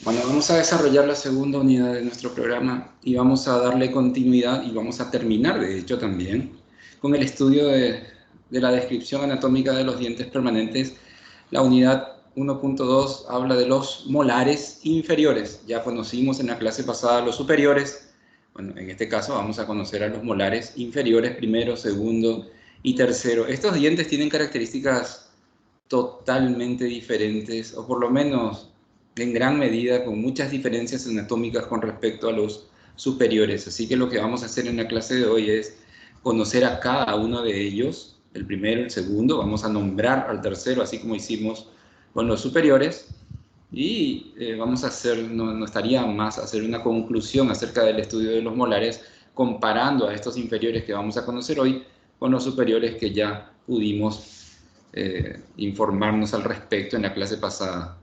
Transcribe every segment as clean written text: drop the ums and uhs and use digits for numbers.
Bueno, vamos a desarrollar la segunda unidad de nuestro programa y vamos a darle continuidad y vamos a terminar, de hecho, también con el estudio de la descripción anatómica de los dientes permanentes. La unidad 1.2 habla de los molares inferiores. Ya conocimos en la clase pasada los superiores. Bueno, en este caso vamos a conocer a los molares inferiores, primero, segundo y tercero. Estos dientes tienen características totalmente diferentes, o por lo menos en gran medida con muchas diferencias anatómicas con respecto a los superiores. Así que lo que vamos a hacer en la clase de hoy es conocer a cada uno de ellos, el primero, el segundo, vamos a nombrar al tercero, así como hicimos con los superiores, y vamos a hacer, no estaría más hacer una conclusión acerca del estudio de los molares, comparando a estos inferiores que vamos a conocer hoy con los superiores que ya pudimos informarnos al respecto en la clase pasada.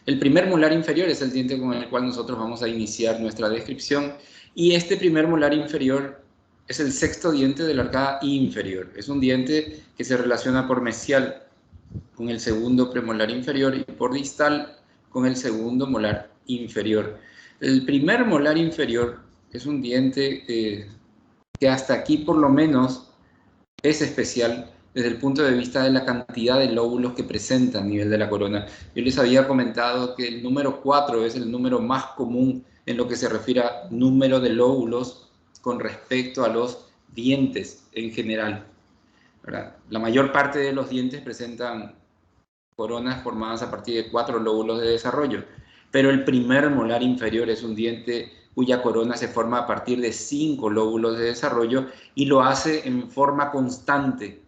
El primer molar inferior es el diente con el cual nosotros vamos a iniciar nuestra descripción, y este primer molar inferior es el sexto diente de la arcada inferior. Es un diente que se relaciona por mesial con el segundo premolar inferior y por distal con el segundo molar inferior. El primer molar inferior es un diente que hasta aquí por lo menos es especial desde el punto de vista de la cantidad de lóbulos que presenta a nivel de la corona. Yo les había comentado que el número 4 es el número más común en lo que se refiere a número de lóbulos con respecto a los dientes en general, ¿verdad? La mayor parte de los dientes presentan coronas formadas a partir de 4 lóbulos de desarrollo, pero el primer molar inferior es un diente cuya corona se forma a partir de 5 lóbulos de desarrollo y lo hace en forma constante.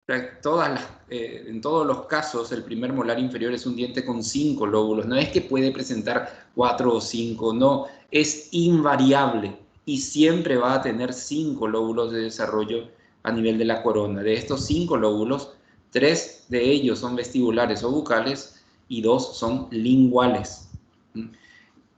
En todos los casos, el primer molar inferior es un diente con 5 lóbulos. No es que puede presentar 4 o 5, no, es invariable y siempre va a tener 5 lóbulos de desarrollo a nivel de la corona. De estos 5 lóbulos, 3 de ellos son vestibulares o bucales y 2 son linguales. En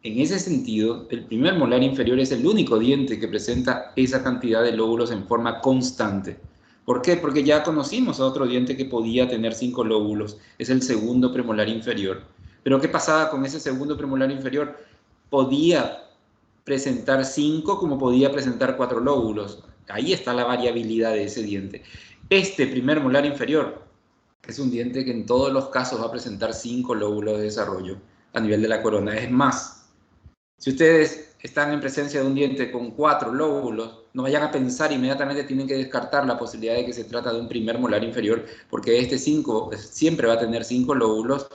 ese sentido, el primer molar inferior es el único diente que presenta esa cantidad de lóbulos en forma constante. ¿Por qué? Porque ya conocimos a otro diente que podía tener 5 lóbulos, es el segundo premolar inferior. Pero ¿qué pasaba con ese segundo premolar inferior? Podía presentar 5 como podía presentar 4 lóbulos. Ahí está la variabilidad de ese diente. Este primer molar inferior es un diente que en todos los casos va a presentar 5 lóbulos de desarrollo a nivel de la corona. Es más, si ustedes están en presencia de un diente con 4 lóbulos, no vayan a pensar inmediatamente, tienen que descartar la posibilidad de que se trata de un primer molar inferior, porque este 5 siempre va a tener 5 lóbulos.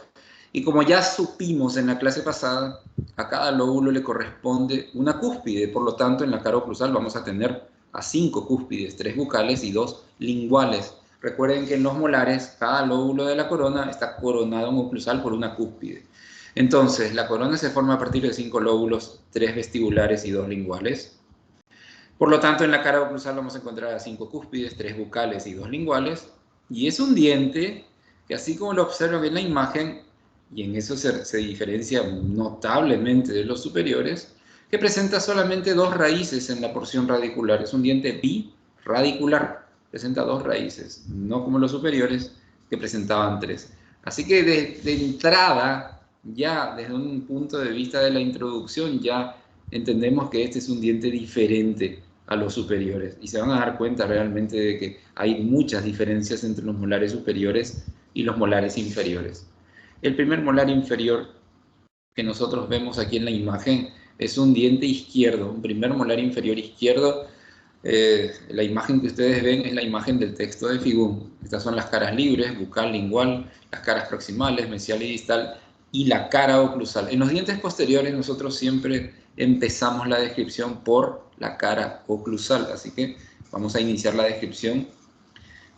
Y como ya supimos en la clase pasada, a cada lóbulo le corresponde una cúspide, por lo tanto en la cara oclusal vamos a tener a 5 cúspides, 3 bucales y 2 linguales. Recuerden que en los molares cada lóbulo de la corona está coronado en oclusal por una cúspide. Entonces, la corona se forma a partir de 5 lóbulos, 3 vestibulares y 2 linguales. Por lo tanto, en la cara oclusal vamos a encontrar a 5 cúspides, 3 bucales y 2 linguales. Y es un diente que, así como lo observan en la imagen, y en eso se diferencia notablemente de los superiores, que presenta solamente 2 raíces en la porción radicular. Es un diente biradicular, presenta 2 raíces, no como los superiores que presentaban 3. Así que de entrada, ya desde un punto de vista de la introducción, ya entendemos que este es un diente diferente a los superiores y se van a dar cuenta realmente de que hay muchas diferencias entre los molares superiores y los molares inferiores. El primer molar inferior que nosotros vemos aquí en la imagen es un diente izquierdo, un primer molar inferior izquierdo. La imagen que ustedes ven es la imagen del texto de Figún. Estas son las caras libres, bucal, lingual, las caras proximales, mesial y distal, y la cara oclusal. En los dientes posteriores nosotros siempre empezamos la descripción por la cara oclusal, así que vamos a iniciar la descripción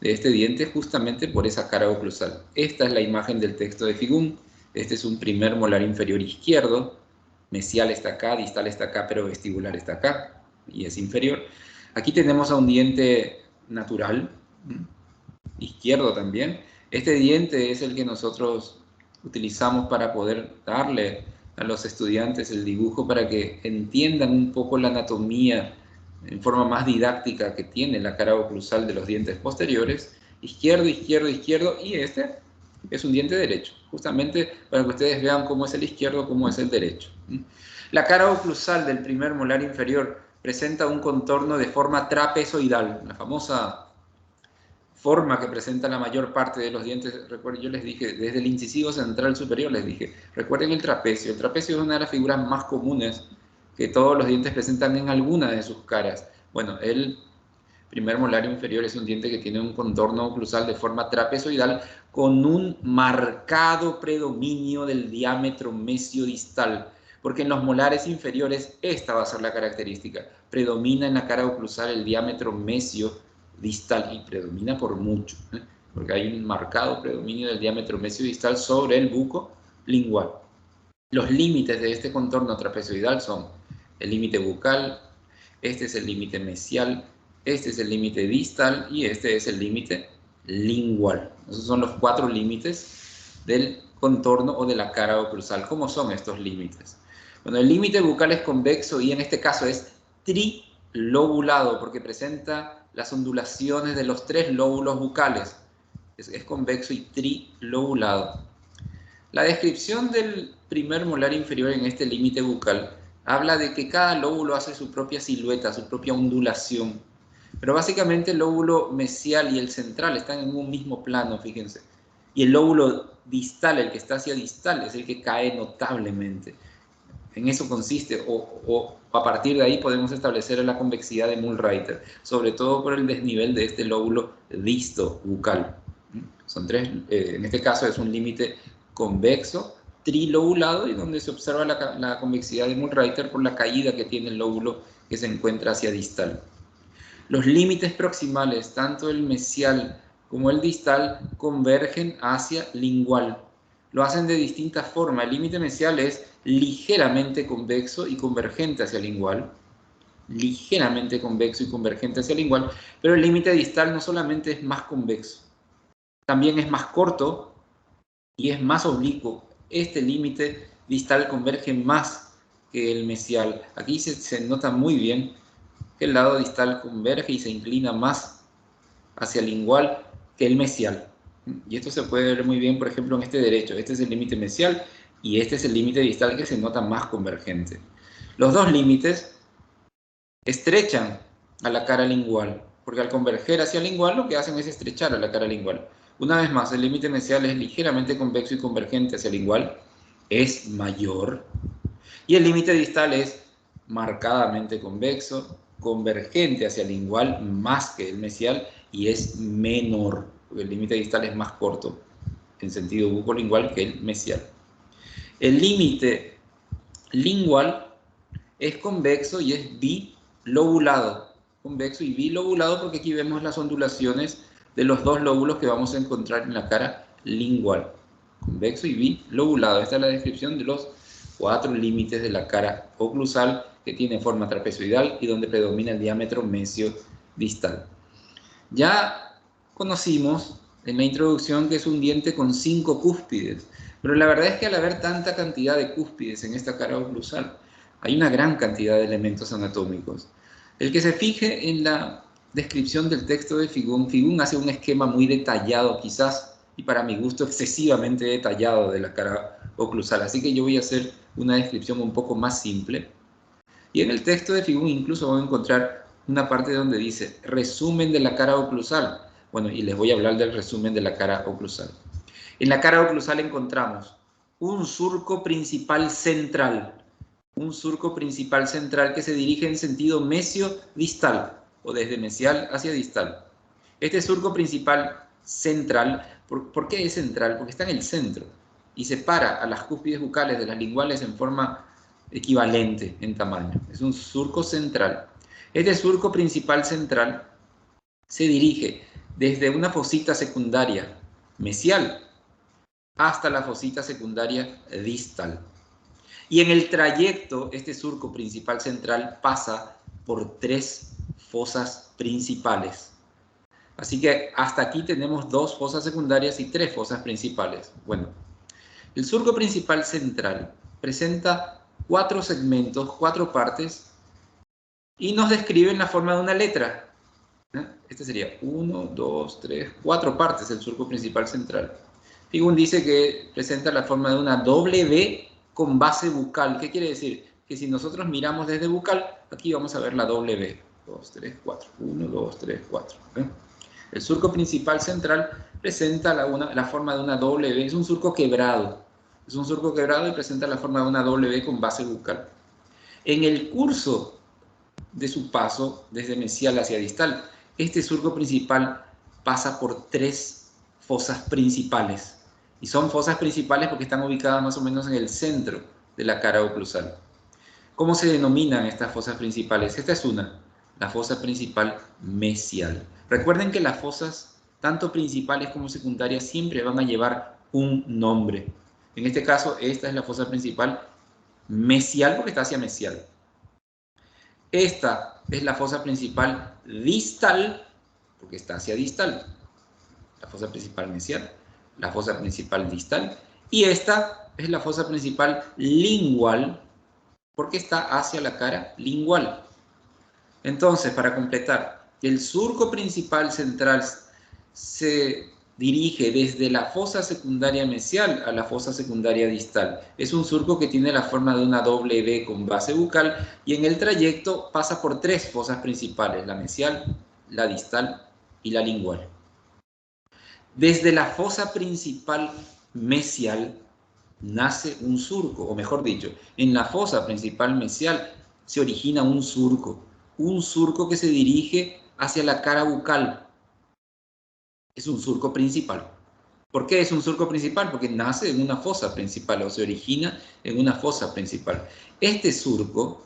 de este diente justamente por esa cara oclusal. Esta es la imagen del texto de Figún. Este es un primer molar inferior izquierdo, mesial está acá, distal está acá, pero vestibular está acá y es inferior. Aquí tenemos a un diente natural, izquierdo también. Este diente es el que nosotros utilizamos para poder darle a los estudiantes el dibujo para que entiendan un poco la anatomía en forma más didáctica que tiene la cara oclusal de los dientes posteriores. Izquierdo, izquierdo, izquierdo, y este Es un diente derecho, justamente para que ustedes vean cómo es el izquierdo, cómo es el derecho. La cara oclusal del primer molar inferior presenta un contorno de forma trapezoidal, la famosa forma que presenta la mayor parte de los dientes. Recuerden, yo les dije, desde el incisivo central superior les dije, recuerden el trapecio. El trapecio es una de las figuras más comunes que todos los dientes presentan en alguna de sus caras. Bueno, el primer molar inferior es un diente que tiene un contorno oclusal de forma trapezoidal con un marcado predominio del diámetro mesiodistal, porque en los molares inferiores esta va a ser la característica. Predomina en la cara oclusal el diámetro mesiodistal y predomina por mucho, porque hay un marcado predominio del diámetro mesiodistal sobre el buco lingual. Los límites de este contorno trapezoidal son el límite bucal, este es el límite mesial, este es el límite distal y este es el límite lingual. Esos son los 4 límites del contorno o de la cara oclusal. ¿Cómo son estos límites? Bueno, el límite bucal es convexo y en este caso es trilobulado porque presenta las ondulaciones de los 3 lóbulos bucales. Es convexo y trilobulado. La descripción del primer molar inferior en este límite bucal habla de que cada lóbulo hace su propia silueta, su propia ondulación. Pero básicamente el lóbulo mesial y el central están en un mismo plano, fíjense. Y el lóbulo distal, el que está hacia distal, es el que cae notablemente. En eso consiste, o a partir de ahí podemos establecer la convexidad de Mühlreuter, sobre todo por el desnivel de este lóbulo disto-bucal. Son 3, en este caso es un límite convexo, trilobulado, y donde se observa la convexidad de Mühlreuter por la caída que tiene el lóbulo que se encuentra hacia distal. Los límites proximales, tanto el mesial como el distal, convergen hacia lingual. Lo hacen de distintas formas. El límite mesial es ligeramente convexo y convergente hacia lingual. Ligeramente convexo y convergente hacia lingual. Pero el límite distal no solamente es más convexo, también es más corto y es más oblicuo. Este límite distal converge más que el mesial. Aquí se nota muy bien que el lado distal converge y se inclina más hacia el lingual que el mesial. Y esto se puede ver muy bien, por ejemplo, en este derecho. Este es el límite mesial y este es el límite distal que se nota más convergente. Los dos límites estrechan a la cara lingual, porque al converger hacia el lingual lo que hacen es estrechar a la cara lingual. Una vez más, el límite mesial es ligeramente convexo y convergente hacia el lingual, es mayor. Y el límite distal es marcadamente convexo, convergente hacia el lingual más que el mesial y es menor, porque el límite distal es más corto en sentido bucolingual que el mesial. El límite lingual es convexo y es bilobulado. Convexo y bilobulado porque aquí vemos las ondulaciones de los 2 lóbulos que vamos a encontrar en la cara lingual. Convexo y bilobulado. Esta es la descripción de los 4 límites de la cara oclusal que tiene forma trapezoidal y donde predomina el diámetro mesiodistal. Ya conocimos en la introducción que es un diente con 5 cúspides, pero la verdad es que al haber tanta cantidad de cúspides en esta cara oclusal, hay una gran cantidad de elementos anatómicos. El que se fije en la descripción del texto de Figún hace un esquema muy detallado, quizás, y para mi gusto excesivamente detallado de la cara oclusal, así que yo voy a hacer una descripción un poco más simple. Y en el texto de Figún incluso van a encontrar una parte donde dice resumen de la cara oclusal. Bueno, y les voy a hablar del resumen de la cara oclusal. En la cara oclusal encontramos un surco principal central. Un surco principal central que se dirige en sentido mesio-distal o desde mesial hacia distal. Este surco principal central, ¿por qué es central? Porque está en el centro y separa a las cúspides bucales de las linguales en forma equivalente en tamaño. Es un surco central. Este surco principal central se dirige desde una fosita secundaria mesial hasta la fosita secundaria distal. Y en el trayecto, este surco principal central pasa por 3 fosas principales. Así que hasta aquí tenemos 2 fosas secundarias y 3 fosas principales. Bueno, el surco principal central presenta 4 segmentos, 4 partes, y nos describe en la forma de una letra. Este sería 1, 2, 3, 4 partes el surco principal central. Figun dice que presenta la forma de una W con base bucal. ¿Qué quiere decir? Que si nosotros miramos desde bucal, aquí vamos a ver la W. 2, 3, 4. 1, 2, 3, 4. El surco principal central presenta la forma de una W. Es un surco quebrado. Es un surco quebrado y presenta la forma de una W con base bucal. En el curso de su paso desde mesial hacia distal, este surco principal pasa por 3 fosas principales. Y son fosas principales porque están ubicadas más o menos en el centro de la cara oclusal. ¿Cómo se denominan estas fosas principales? Esta es una, la fosa principal mesial. Recuerden que las fosas, tanto principales como secundarias, siempre van a llevar un nombre. En este caso, esta es la fosa principal mesial porque está hacia mesial. Esta es la fosa principal distal porque está hacia distal. La fosa principal mesial, la fosa principal distal. Y esta es la fosa principal lingual porque está hacia la cara lingual. Entonces, para completar, el surco principal central se dirige desde la fosa secundaria mesial a la fosa secundaria distal. Es un surco que tiene la forma de una W con base bucal y en el trayecto pasa por 3 fosas principales, la mesial, la distal y la lingual. Desde la fosa principal mesial nace un surco, o mejor dicho, en la fosa principal mesial se origina un surco que se dirige hacia la cara bucal. Es un surco principal. ¿Por qué es un surco principal? Porque nace en una fosa principal o se origina en una fosa principal. Este surco,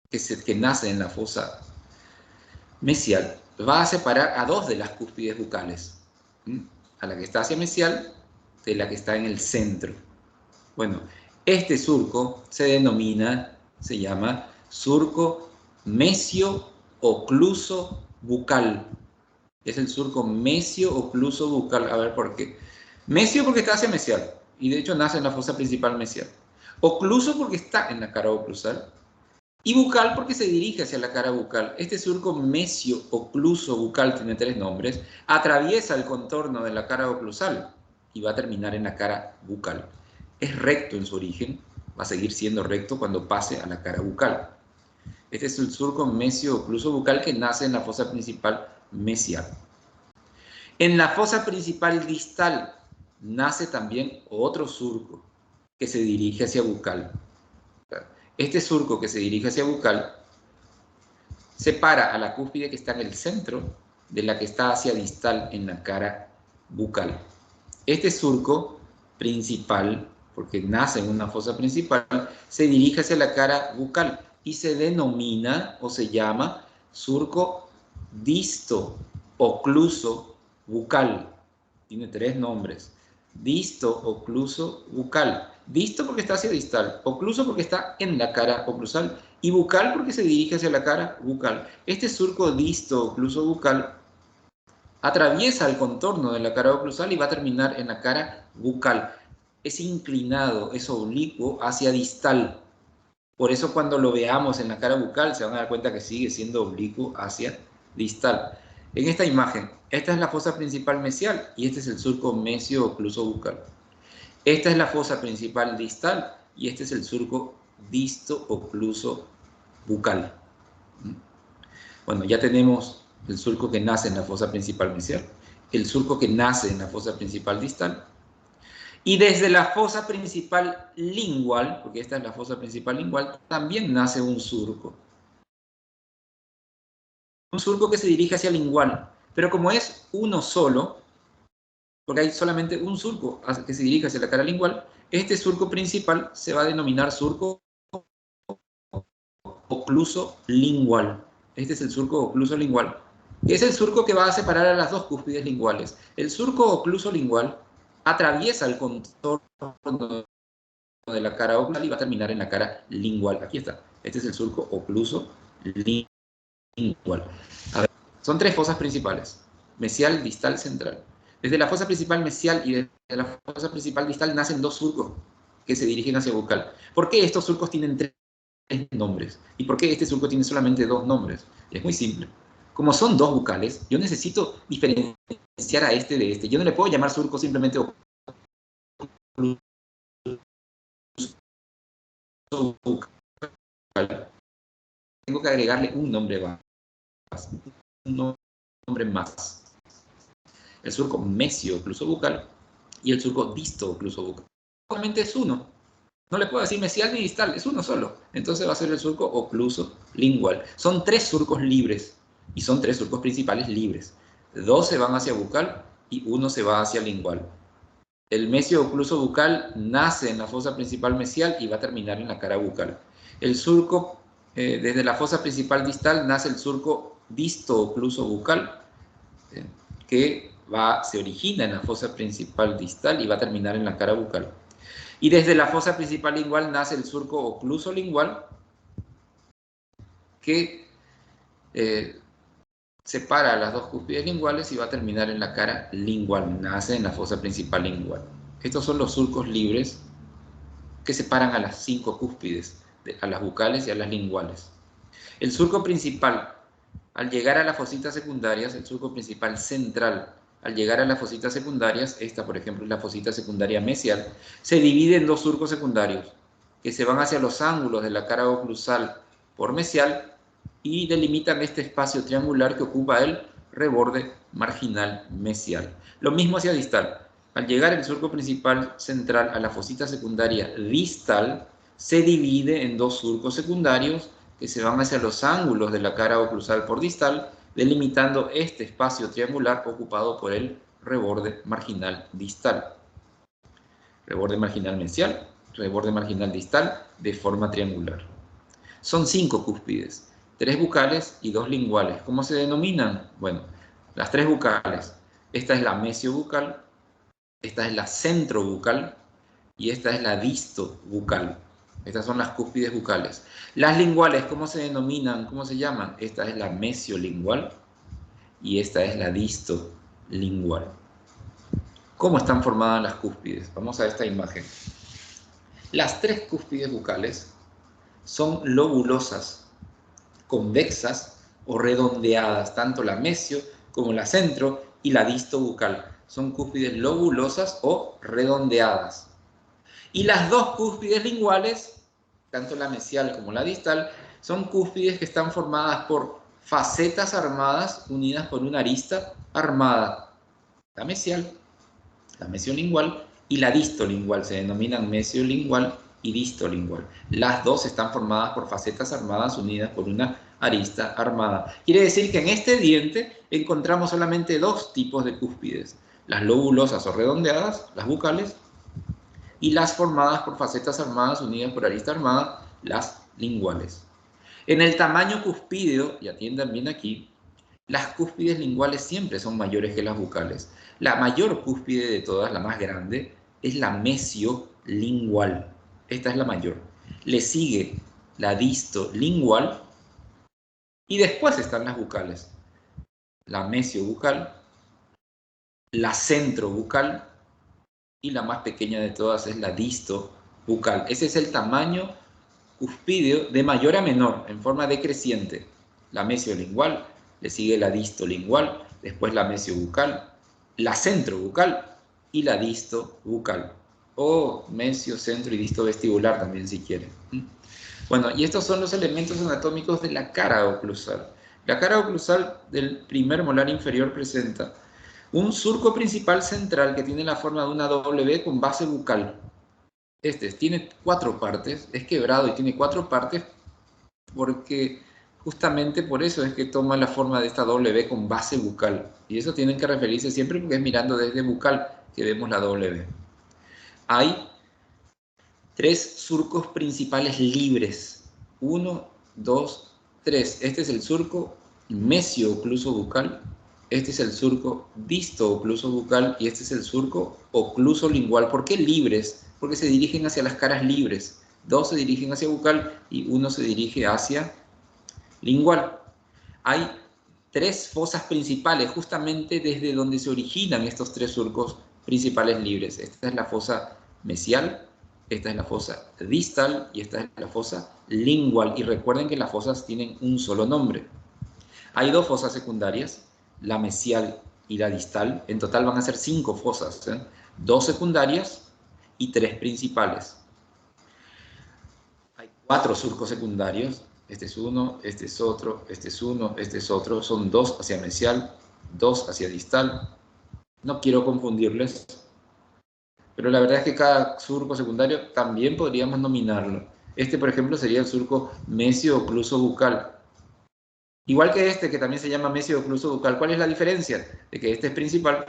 que nace en la fosa mesial, va a separar a 2 de las cúspides bucales. A la que está hacia mesial de la que está en el centro. Bueno, este surco se llama surco mesio-ocluso bucal. Es el surco mesio-ocluso bucal. A ver por qué. Mesio porque está hacia mesial y de hecho nace en la fosa principal mesial. Ocluso porque está en la cara oclusal. Y bucal porque se dirige hacia la cara bucal. Este surco mesio-ocluso bucal tiene 3 nombres. Atraviesa el contorno de la cara oclusal y va a terminar en la cara bucal. Es recto en su origen, va a seguir siendo recto cuando pase a la cara bucal. Este es el surco mesio-ocluso bucal que nace en la fosa principal mesial. En la fosa principal distal nace también otro surco que se dirige hacia bucal. Este surco que se dirige hacia bucal separa a la cúspide que está en el centro de la que está hacia distal en la cara bucal. Este surco principal, porque nace en una fosa principal, se dirige hacia la cara bucal y se denomina o se llama surco disto-ocluso bucal. Tiene 3 nombres. Disto-ocluso bucal. Disto porque está hacia distal, ocluso porque está en la cara oclusal y bucal porque se dirige hacia la cara bucal. Este surco disto-ocluso bucal atraviesa el contorno de la cara oclusal y va a terminar en la cara bucal. Es inclinado, es oblicuo hacia distal. Por eso cuando lo veamos en la cara bucal se van a dar cuenta que sigue siendo oblicuo hacia distal. En esta imagen, esta es la fosa principal mesial y este es el surco mesio-ocluso bucal. Esta es la fosa principal distal y este es el surco disto-ocluso bucal. Bueno, ya tenemos el surco que nace en la fosa principal mesial, el surco que nace en la fosa principal distal, y desde la fosa principal lingual, porque esta es la fosa principal lingual, también nace un surco. Un surco que se dirige hacia lingual, pero como es uno solo, porque hay solamente un surco que se dirige hacia la cara lingual, este surco principal se va a denominar surco ocluso lingual. Este es el surco ocluso lingual, que es el surco que va a separar a las 2 cúspides linguales. El surco ocluso lingual atraviesa el contorno de la cara oclusal y va a terminar en la cara lingual. Aquí está. Este es el surco ocluso lingual. A ver, son 3 fosas principales: mesial, distal, central. Desde la fosa principal mesial y desde la fosa principal distal nacen 2 surcos que se dirigen hacia bucal. ¿Por qué estos surcos tienen 3 nombres? ¿Y por qué este surco tiene solamente 2 nombres? Es muy simple. Como son 2 bucales, yo necesito diferenciar a este de este. Yo no le puedo llamar surco simplemente bucal, tengo que agregarle un nombre más. Un nombre más. El surco mesio-ocluso bucal y el surco disto-ocluso bucal. Solamente es uno. No le puedo decir mesial ni distal, es uno solo. Entonces va a ser el surco ocluso lingual. Son 3 surcos libres y son 3 surcos principales libres. 2 se van hacia bucal y 1 se va hacia lingual. El mesio-ocluso bucal nace en la fosa principal mesial y va a terminar en la cara bucal. El surco, desde la fosa principal distal, nace el surco disto-ocluso bucal, que se origina en la fosa principal distal y va a terminar en la cara bucal. Y desde la fosa principal lingual nace el surco ocluso lingual, que separa las dos cúspides linguales y va a terminar en la cara lingual, nace en la fosa principal lingual. Estos son los surcos libres que separan a las 5 cúspides, a las bucales y a las linguales. El surco principal, al llegar a las fositas secundarias, el surco principal central, al llegar a las fositas secundarias, esta por ejemplo es la fosita secundaria mesial, se divide en 2 surcos secundarios que se van hacia los ángulos de la cara oclusal por mesial y delimitan este espacio triangular que ocupa el reborde marginal mesial. Lo mismo hacia distal. Al llegar el surco principal central a la fosita secundaria distal, se divide en 2 surcos secundarios que se van hacia los ángulos de la cara oclusal por distal, delimitando este espacio triangular ocupado por el reborde marginal distal. Reborde marginal mesial, reborde marginal distal de forma triangular. Son 5 cúspides, 3 bucales y 2 linguales. ¿Cómo se denominan? Bueno, las 3 bucales. Esta es la mesio-bucal, esta es la centro-bucal y esta es la disto-bucal. Estas son las cúspides bucales. Las linguales, ¿cómo se denominan? ¿Cómo se llaman? Esta es la mesiolingual y esta es la distolingual. ¿Cómo están formadas las cúspides? Vamos a esta imagen. Las 3 cúspides bucales son lobulosas, convexas o redondeadas, tanto la mesio como la centro y la distobucal. Son cúspides lobulosas o redondeadas. Y las 2 cúspides linguales, tanto la mesial como la distal, son cúspides que están formadas por facetas armadas unidas por una arista armada. La mesial, la mesiolingual y la distolingual se denominan mesiolingual y distolingual. Las 2 están formadas por facetas armadas unidas por una arista armada. Quiere decir que en este diente encontramos solamente 2 tipos de cúspides: las lobulosas o redondeadas, las bucales, y las formadas por facetas armadas unidas por arista armada, las linguales. En el tamaño cuspídeo, y atiendan bien aquí, las cúspides linguales siempre son mayores que las bucales. La mayor cúspide de todas, la más grande, es la mesiolingual. Esta es la mayor. Le sigue la distolingual y después están las bucales. La mesiobucal, la centrobucal y la más pequeña de todas es la distobucal. Ese es el tamaño cuspídeo de mayor a menor, en forma decreciente. La mesiolingual, le sigue la distolingual, después la mesiobucal, la centrobucal y la distobucal. O mesio, centro y disto vestibular también si quieren. Bueno, y estos son los elementos anatómicos de la cara oclusal. La cara oclusal del primer molar inferior presenta un surco principal central que tiene la forma de una W con base bucal. Tiene 4 partes, es quebrado y tiene 4 partes porque justamente por eso es que toma la forma de esta W con base bucal. Y eso tienen que referirse siempre porque es mirando desde bucal que vemos la W. Hay 3 surcos principales libres. 1, 2, 3. Este es el surco mesio-ocluso bucal. Este es el surco disto-ocluso bucal y este es el surco ocluso lingual. ¿Por qué libres? Porque se dirigen hacia las caras libres. 2 se dirigen hacia bucal y 1 se dirige hacia lingual. Hay 3 fosas principales justamente desde donde se originan estos 3 surcos principales libres. Esta es la fosa mesial, esta es la fosa distal y esta es la fosa lingual. Y recuerden que las fosas tienen un solo nombre. Hay 2 fosas secundarias, la mesial y la distal. En total van a ser 5 fosas, 2 secundarias y 3 principales. Hay 4 surcos secundarios. Este es uno, este es otro, este es uno, este es otro. Son 2 hacia mesial, 2 hacia distal. No quiero confundirles, pero la verdad es que cada surco secundario también podríamos nominarlo. Este, por ejemplo, sería el surco mesio-ocluso bucal. Igual que este, que también se llama mesio-ocluso bucal. ¿Cuál es la diferencia? De que este es principal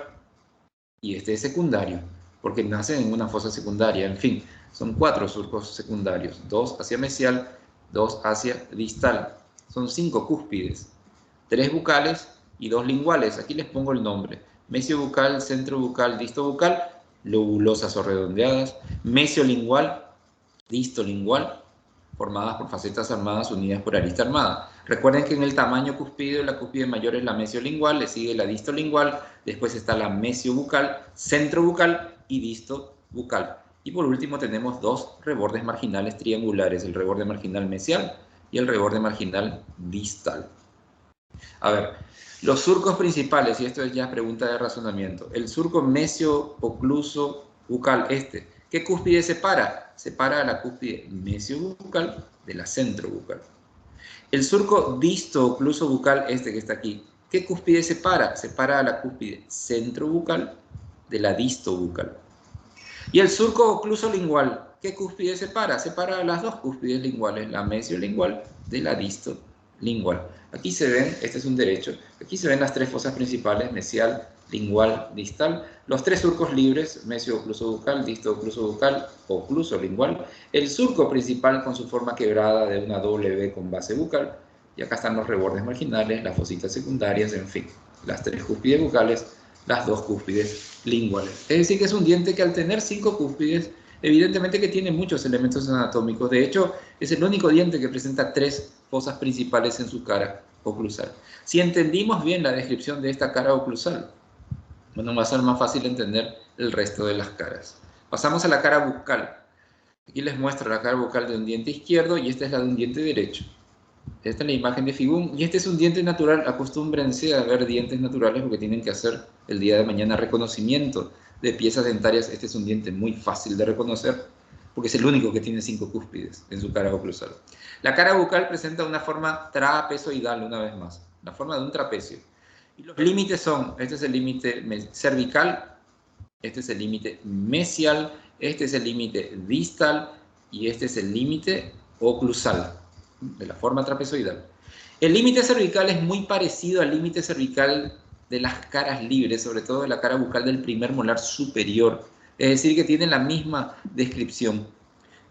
y este es secundario, porque nacen en una fosa secundaria. En fin, son 4 surcos secundarios, 2 hacia mesial, 2 hacia distal. Son 5 cúspides, 3 bucales y 2 linguales. Aquí les pongo el nombre: mesio bucal, centro bucal, disto bucal, lobulosas o redondeadas, mesio lingual, disto lingual, formadas por facetas armadas unidas por arista armada. Recuerden que en el tamaño cúspide, la cúspide mayor es la mesiolingual, le sigue la distolingual, después está la mesiobucal, centrobucal y distobucal. Y por último tenemos 2 rebordes marginales triangulares, el reborde marginal mesial y el reborde marginal distal. A ver, los surcos principales, y esto es ya pregunta de razonamiento. El surco mesio-ocluso bucal, ¿qué cúspide separa? Separa a la cúspide mesiobucal de la centrobucal. El surco disto-ocluso bucal, que está aquí, ¿qué cúspide separa? Separa a la cúspide centrobucal de la distobucal. Y el surco ocluso lingual, ¿qué cúspide separa? Separa a las 2 cúspides linguales, la mesiolingual de la distolingual. Aquí se ven, este es un derecho, aquí se ven las 3 fosas principales, mesial, lingual, distal, los 3 surcos libres, mesio-ocluso bucal, disto-ocluso bucal, ocluso lingual, el surco principal con su forma quebrada de una W con base bucal, y acá están los rebordes marginales, las fositas secundarias, en fin, las 3 cúspides bucales, las 2 cúspides linguales. Es decir, que es un diente que al tener 5 cúspides, evidentemente que tiene muchos elementos anatómicos. De hecho, es el único diente que presenta 3 fosas principales en su cara oclusal. Si entendimos bien la descripción de esta cara oclusal, bueno, va a ser más fácil entender el resto de las caras. Pasamos a la cara bucal. Aquí les muestro la cara bucal de un diente izquierdo y esta es la de un diente derecho. Esta es la imagen de Figún y este es un diente natural. Acostúmbrense a ver dientes naturales porque tienen que hacer el día de mañana reconocimiento de piezas dentarias. Este es un diente muy fácil de reconocer porque es el único que tiene 5 cúspides en su cara oclusal. La cara bucal presenta una forma trapezoidal, una vez más, la forma de un trapecio. Y los límites son, este es el límite cervical, este es el límite mesial, este es el límite distal y este es el límite oclusal, de la forma trapezoidal. El límite cervical es muy parecido al límite cervical de las caras libres, sobre todo de la cara bucal del primer molar superior, es decir, que tienen la misma descripción.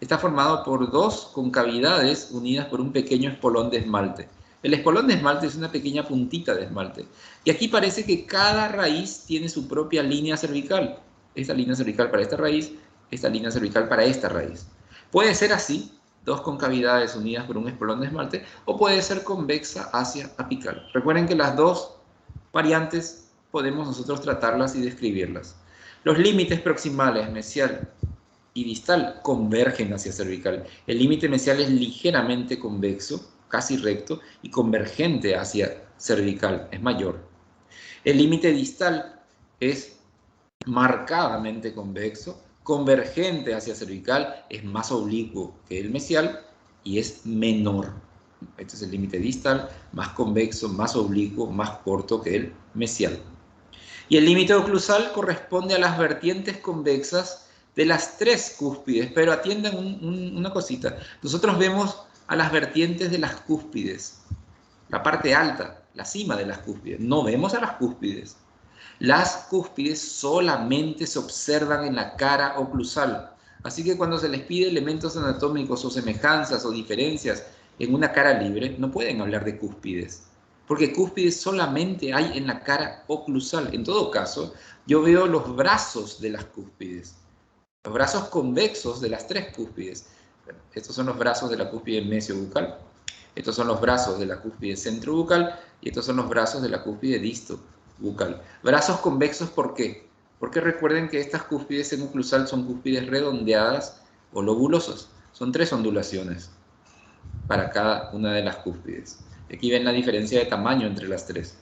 Está formado por 2 concavidades unidas por un pequeño espolón de esmalte. El espolón de esmalte es una pequeña puntita de esmalte. Y aquí parece que cada raíz tiene su propia línea cervical. Esta línea cervical para esta raíz, esta línea cervical para esta raíz. Puede ser así, 2 concavidades unidas por un espolón de esmalte, o puede ser convexa hacia apical. Recuerden que las 2 variantes podemos nosotros tratarlas y describirlas. Los límites proximales, mesial y distal, convergen hacia cervical. El límite mesial es ligeramente convexo, casi recto, y convergente hacia cervical, es mayor. El límite distal es marcadamente convexo, convergente hacia cervical, es más oblicuo que el mesial y es menor. Este es el límite distal, más convexo, más oblicuo, más corto que el mesial. Y el límite oclusal corresponde a las vertientes convexas de las 3 cúspides, pero atiendan una cosita. Nosotros vemos a las vertientes de las cúspides, la parte alta, la cima de las cúspides. No vemos a las cúspides. Las cúspides solamente se observan en la cara oclusal. Así que cuando se les pide elementos anatómicos o semejanzas o diferencias en una cara libre, no pueden hablar de cúspides, porque cúspides solamente hay en la cara oclusal. En todo caso, yo veo los brazos de las cúspides, los brazos convexos de las 3 cúspides. Estos son los brazos de la cúspide mesiobucal, estos son los brazos de la cúspide centrobucal y estos son los brazos de la cúspide distobucal. Brazos convexos, ¿por qué? Porque recuerden que estas cúspides en oclusal son cúspides redondeadas o lobulosas. Son 3 ondulaciones para cada una de las cúspides. Aquí ven la diferencia de tamaño entre las 3.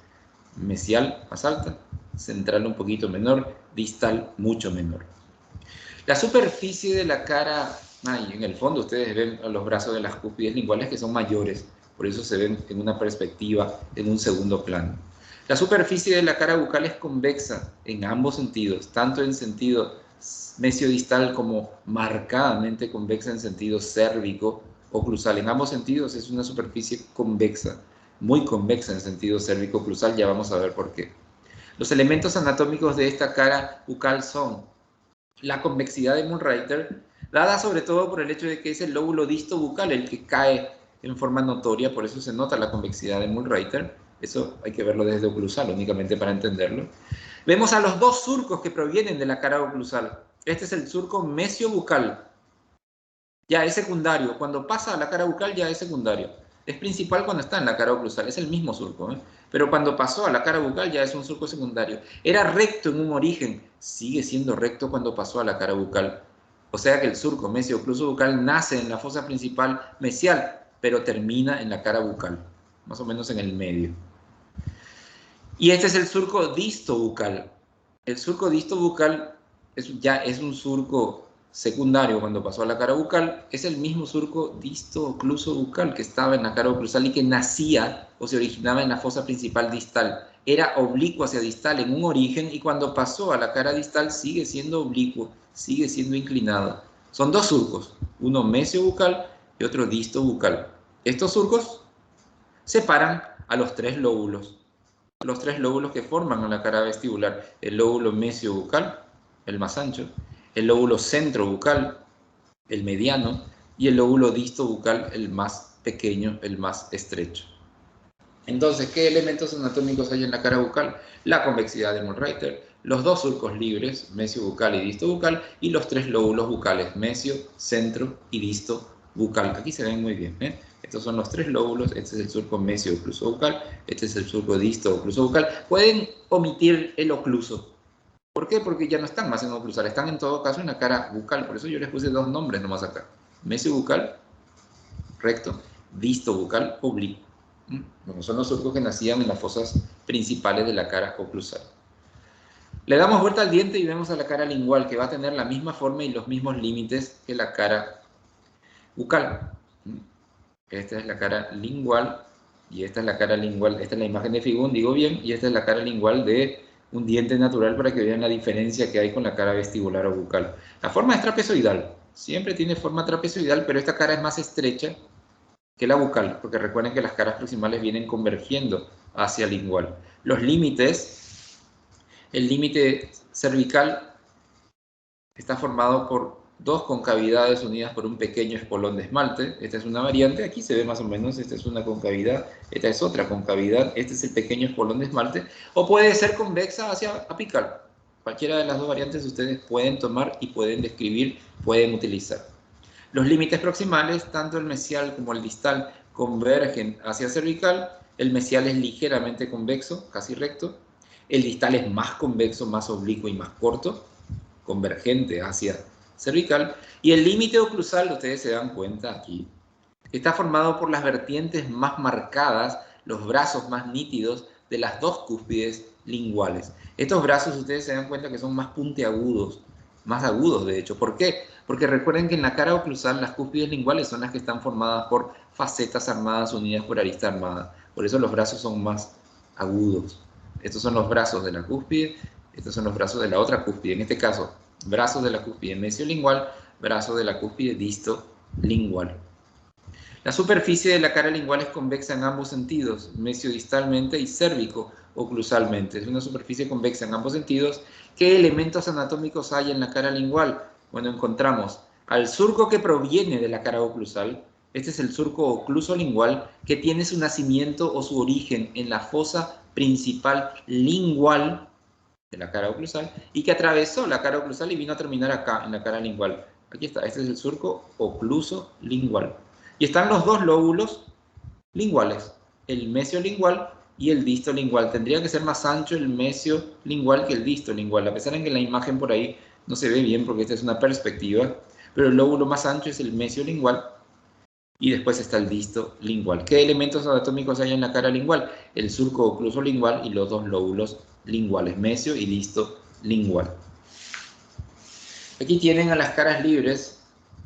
Mesial más alta, central un poquito menor, distal mucho menor. La superficie de la cara, en el fondo ustedes ven los brazos de las cúspides linguales que son mayores, por eso se ven en una perspectiva, en un segundo plano. La superficie de la cara bucal es convexa en ambos sentidos, tanto en sentido mesiodistal como marcadamente convexa en sentido cérvico oclusal. En ambos sentidos es una superficie convexa, muy convexa en sentido cérvico oclusal, ya vamos a ver por qué. Los elementos anatómicos de esta cara bucal son la convexidad de Mülreiter, dada sobre todo por el hecho de que es el lóbulo disto bucal el que cae en forma notoria, por eso se nota la convexidad de Mülreiter. Eso hay que verlo desde oclusal únicamente para entenderlo. Vemos a los dos surcos que provienen de la cara oclusal. Este es el surco mesiobucal. Ya es secundario. Cuando pasa a la cara bucal ya es secundario. Es principal cuando está en la cara oclusal. Es el mismo surco, ¿eh? Pero cuando pasó a la cara bucal ya es un surco secundario. Era recto en un origen. Sigue siendo recto cuando pasó a la cara bucal. O sea que el surco mesio-ocluso bucal nace en la fosa principal mesial, pero termina en la cara bucal, más o menos en el medio. Y este es el surco disto-bucal. El surco disto-bucal ya es un surco secundario cuando pasó a la cara bucal. Es el mismo surco disto-ocluso-bucal que estaba en la cara oclusal y que nacía o se originaba en la fosa principal distal. Era oblicuo hacia distal en un origen y cuando pasó a la cara distal sigue siendo oblicuo, sigue siendo inclinado. Son dos surcos, uno mesio-bucal y otro disto-bucal. Estos surcos separan a los tres lóbulos que forman la cara vestibular: el lóbulo mesiobucal, el más ancho, el lóbulo centrobucal, el mediano, y el lóbulo distobucal, el más pequeño, el más estrecho. Entonces, ¿qué elementos anatómicos hay en la cara bucal? La convexidad de Mülreiter, los dos surcos libres, mesiobucal y distobucal, y los tres lóbulos bucales, mesio, centro y distobucal. Aquí se ven muy bien, ¿eh? Estos son los tres lóbulos. Este es el surco mesio-ocluso bucal, este es el surco disto-ocluso bucal. Pueden omitir el ocluso. ¿Por qué? Porque ya no están más en oclusal, están en todo caso en la cara bucal. Por eso yo les puse dos nombres nomás acá: mesiobucal, recto; distobucal, oblicuo. Bueno, son los surcos que nacían en las fosas principales de la cara oclusal. Le damos vuelta al diente y vemos a la cara lingual, que va a tener la misma forma y los mismos límites que la cara bucal. Esta es la cara lingual y esta es la cara lingual. Esta es la imagen de Figún, digo bien, y esta es la cara lingual de un diente natural para que vean la diferencia que hay con la cara vestibular o bucal. La forma es trapezoidal, siempre tiene forma trapezoidal, pero esta cara es más estrecha que la bucal, porque recuerden que las caras proximales vienen convergiendo hacia lingual. Los límites, el límite cervical está formado por dos concavidades unidas por un pequeño espolón de esmalte. Esta es una variante, aquí se ve más o menos, esta es una concavidad, esta es otra concavidad, este es el pequeño espolón de esmalte, o puede ser convexa hacia apical. Cualquiera de las dos variantes ustedes pueden tomar y pueden describir, pueden utilizar. Los límites proximales, tanto el mesial como el distal, convergen hacia cervical. El mesial es ligeramente convexo, casi recto. El distal es más convexo, más oblicuo y más corto, convergente hacia cervical. Y el límite oclusal, ustedes se dan cuenta aquí, está formado por las vertientes más marcadas, los brazos más nítidos de las dos cúspides linguales. Estos brazos ustedes se dan cuenta que son más puntiagudos, más agudos de hecho. ¿Por qué? Porque recuerden que en la cara oclusal las cúspides linguales son las que están formadas por facetas armadas unidas por arista armada. Por eso los brazos son más agudos. Estos son los brazos de la cúspide, estos son los brazos de la otra cúspide. En este caso, brazos de la cúspide mesiolingual, brazos de la cúspide distolingual. La superficie de la cara lingual es convexa en ambos sentidos, mesiodistalmente y cérvico-oclusalmente. Es una superficie convexa en ambos sentidos. ¿Qué elementos anatómicos hay en la cara lingual? Bueno, encontramos al surco que proviene de la cara oclusal. Este es el surco ocluso lingual que tiene su nacimiento o su origen en la fosa principal lingual de la cara oclusal y que atravesó la cara oclusal y vino a terminar acá, en la cara lingual. Aquí está, este es el surco ocluso lingual. Y están los dos lóbulos linguales, el mesiolingual y el distolingual. Tendría que ser más ancho el mesiolingual que el distolingual, a pesar de que la imagen por ahí no se ve bien porque esta es una perspectiva, pero el lóbulo más ancho es el mesiolingual y después está el distolingual. ¿Qué elementos anatómicos hay en la cara lingual? El surco ocluso lingual y los dos lóbulos linguales, mesio y distolingual. Aquí tienen a las caras libres,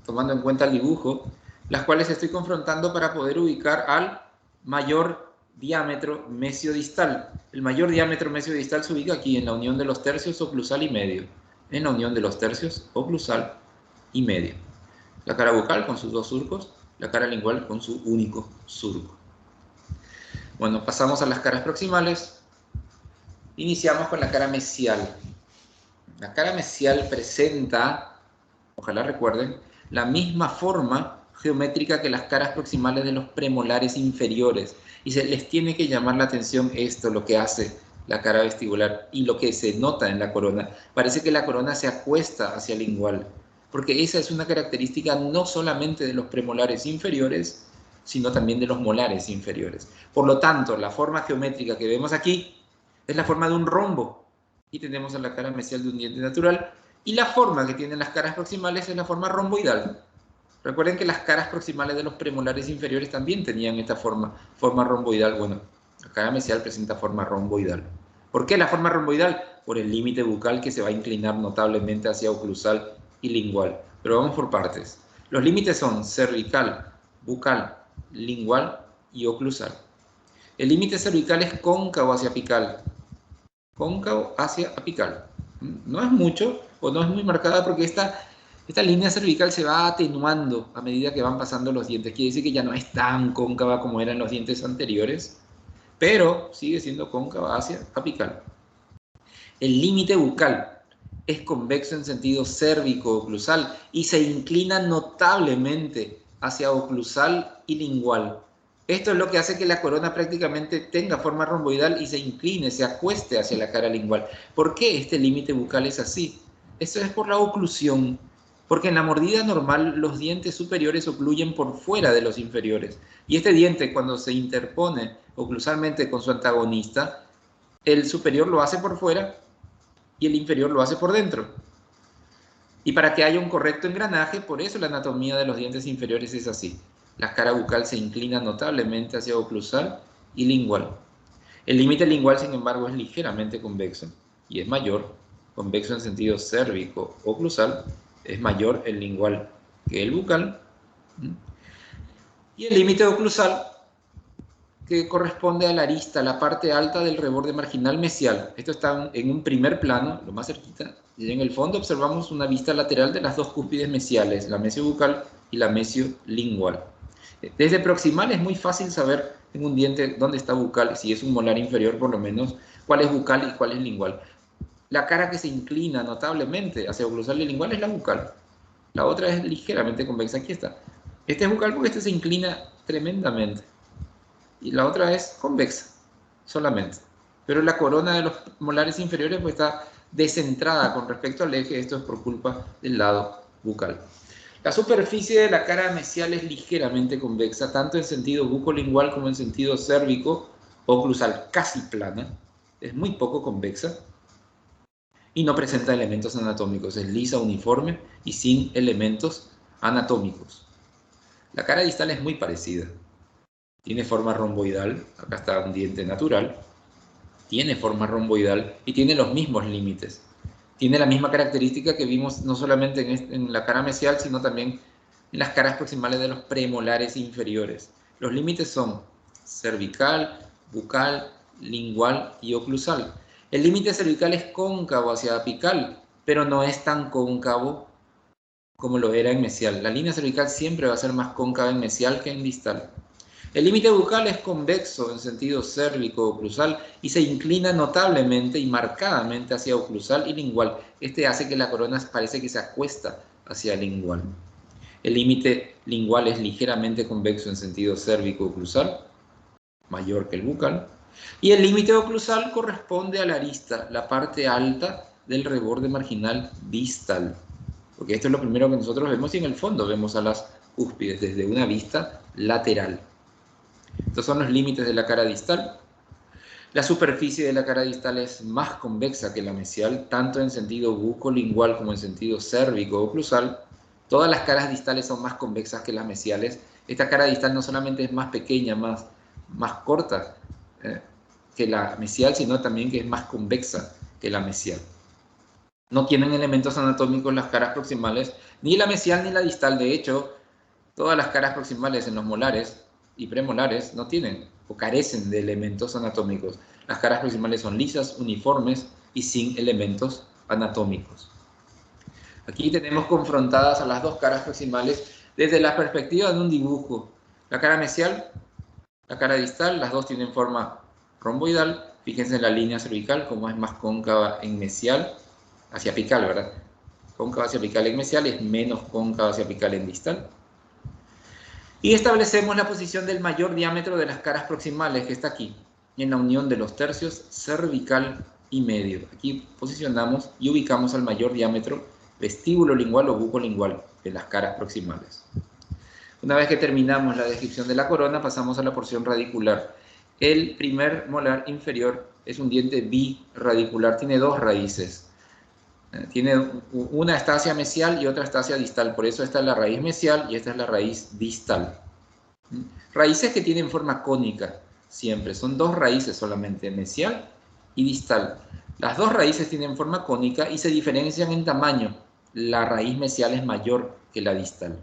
tomando en cuenta el dibujo, las cuales estoy confrontando para poder ubicar al mayor diámetro mesiodistal. El mayor diámetro mesiodistal se ubica aquí en la unión de los tercios oclusal y medio. En la unión de los tercios oclusal y medio. La cara bucal con sus dos surcos, la cara lingual con su único surco. Bueno, pasamos a las caras proximales. Iniciamos con la cara mesial. La cara mesial presenta, ojalá recuerden, la misma forma geométrica que las caras proximales de los premolares inferiores. Y se les tiene que llamar la atención esto, lo que hace la cara vestibular y lo que se nota en la corona. Parece que la corona se acuesta hacia el lingual, porque esa es una característica no solamente de los premolares inferiores, sino también de los molares inferiores. Por lo tanto, la forma geométrica que vemos aquí es la forma de un rombo. Y tenemos a la cara mesial de un diente natural. Y la forma que tienen las caras proximales es la forma romboidal. Recuerden que las caras proximales de los premolares inferiores también tenían esta forma romboidal. Bueno, la cara mesial presenta forma romboidal. ¿Por qué la forma romboidal? Por el límite bucal que se va a inclinar notablemente hacia oclusal y lingual. Pero vamos por partes. Los límites son cervical, bucal, lingual y oclusal. El límite cervical es cóncavo hacia apical. Cóncavo hacia apical. No es mucho o no es muy marcada porque esta línea cervical se va atenuando a medida que van pasando los dientes. Quiere decir que ya no es tan cóncava como eran los dientes anteriores, pero sigue siendo cóncava hacia apical. El límite bucal es convexo en sentido cérvico-oclusal y se inclina notablemente hacia oclusal y lingual. Esto es lo que hace que la corona prácticamente tenga forma romboidal y se incline, se acueste hacia la cara lingual. ¿Por qué este límite bucal es así? Esto es por la oclusión, porque en la mordida normal los dientes superiores ocluyen por fuera de los inferiores. Y este diente, cuando se interpone oclusalmente con su antagonista, el superior lo hace por fuera y el inferior lo hace por dentro. Y para que haya un correcto engranaje, por eso la anatomía de los dientes inferiores es así. La cara bucal se inclina notablemente hacia oclusal y lingual. El límite lingual, sin embargo, es ligeramente convexo y es mayor, convexo en sentido cérvico-oclusal, es mayor el lingual que el bucal. Y el límite oclusal, que corresponde a la arista, la parte alta del reborde marginal mesial. Esto está en un primer plano, lo más cerquita, y en el fondo observamos una vista lateral de las dos cúspides mesiales, la mesiobucal y la mesiolingual. Desde proximal es muy fácil saber en un diente dónde está bucal, si es un molar inferior por lo menos, cuál es bucal y cuál es lingual. La cara que se inclina notablemente hacia oclusal y lingual es la bucal. La otra es ligeramente convexa, aquí está. Este es bucal porque este se inclina tremendamente. Y la otra es convexa, solamente. Pero la corona de los molares inferiores pues está descentrada con respecto al eje, esto es por culpa del lado bucal. La superficie de la cara mesial es ligeramente convexa, tanto en sentido bucolingual como en sentido cérvico oclusal, casi plana, es muy poco convexa y no presenta elementos anatómicos, es lisa, uniforme y sin elementos anatómicos. La cara distal es muy parecida. Tiene forma romboidal, acá está un diente natural, tiene forma romboidal y tiene los mismos límites. Tiene la misma característica que vimos no solamente en la cara mesial, sino también en las caras proximales de los premolares inferiores. Los límites son cervical, bucal, lingual y oclusal. El límite cervical es cóncavo hacia apical, pero no es tan cóncavo como lo era en mesial. La línea cervical siempre va a ser más cóncava en mesial que en distal. El límite bucal es convexo en sentido cérvico-oclusal y se inclina notablemente y marcadamente hacia oclusal y lingual. Este hace que la corona parece que se acuesta hacia lingual. El límite lingual es ligeramente convexo en sentido cérvico-oclusal, mayor que el bucal. Y el límite oclusal corresponde a la arista, la parte alta del reborde marginal distal. Porque esto es lo primero que nosotros vemos y en el fondo vemos a las cúspides desde una vista lateral. Estos son los límites de la cara distal. La superficie de la cara distal es más convexa que la mesial, tanto en sentido bucolingual como en sentido cérvico-oclusal. Todas las caras distales son más convexas que las mesiales. Esta cara distal no solamente es más pequeña, más corta que la mesial, sino también que es más convexa que la mesial. No tienen elementos anatómicos las caras proximales, ni la mesial ni la distal. De hecho, todas las caras proximales en los molares y premolares no tienen o carecen de elementos anatómicos. Las caras proximales son lisas, uniformes y sin elementos anatómicos. Aquí tenemos confrontadas a las dos caras proximales desde la perspectiva de un dibujo. La cara mesial, la cara distal, las dos tienen forma romboidal. Fíjense en la línea cervical, como es más cóncava en mesial, hacia apical, ¿verdad? Cóncava hacia apical en mesial, es menos cóncava hacia apical en distal. Y establecemos la posición del mayor diámetro de las caras proximales, que está aquí, en la unión de los tercios cervical y medio. Aquí posicionamos y ubicamos al mayor diámetro vestíbulo lingual o bucolingual de las caras proximales. Una vez que terminamos la descripción de la corona, pasamos a la porción radicular. El primer molar inferior es un diente biradicular, tiene dos raíces. Tiene una está hacia mesial y otra está hacia distal, por eso esta es la raíz mesial y esta es la raíz distal. Raíces que tienen forma cónica siempre, son dos raíces solamente, mesial y distal. Las dos raíces tienen forma cónica y se diferencian en tamaño. La raíz mesial es mayor que la distal.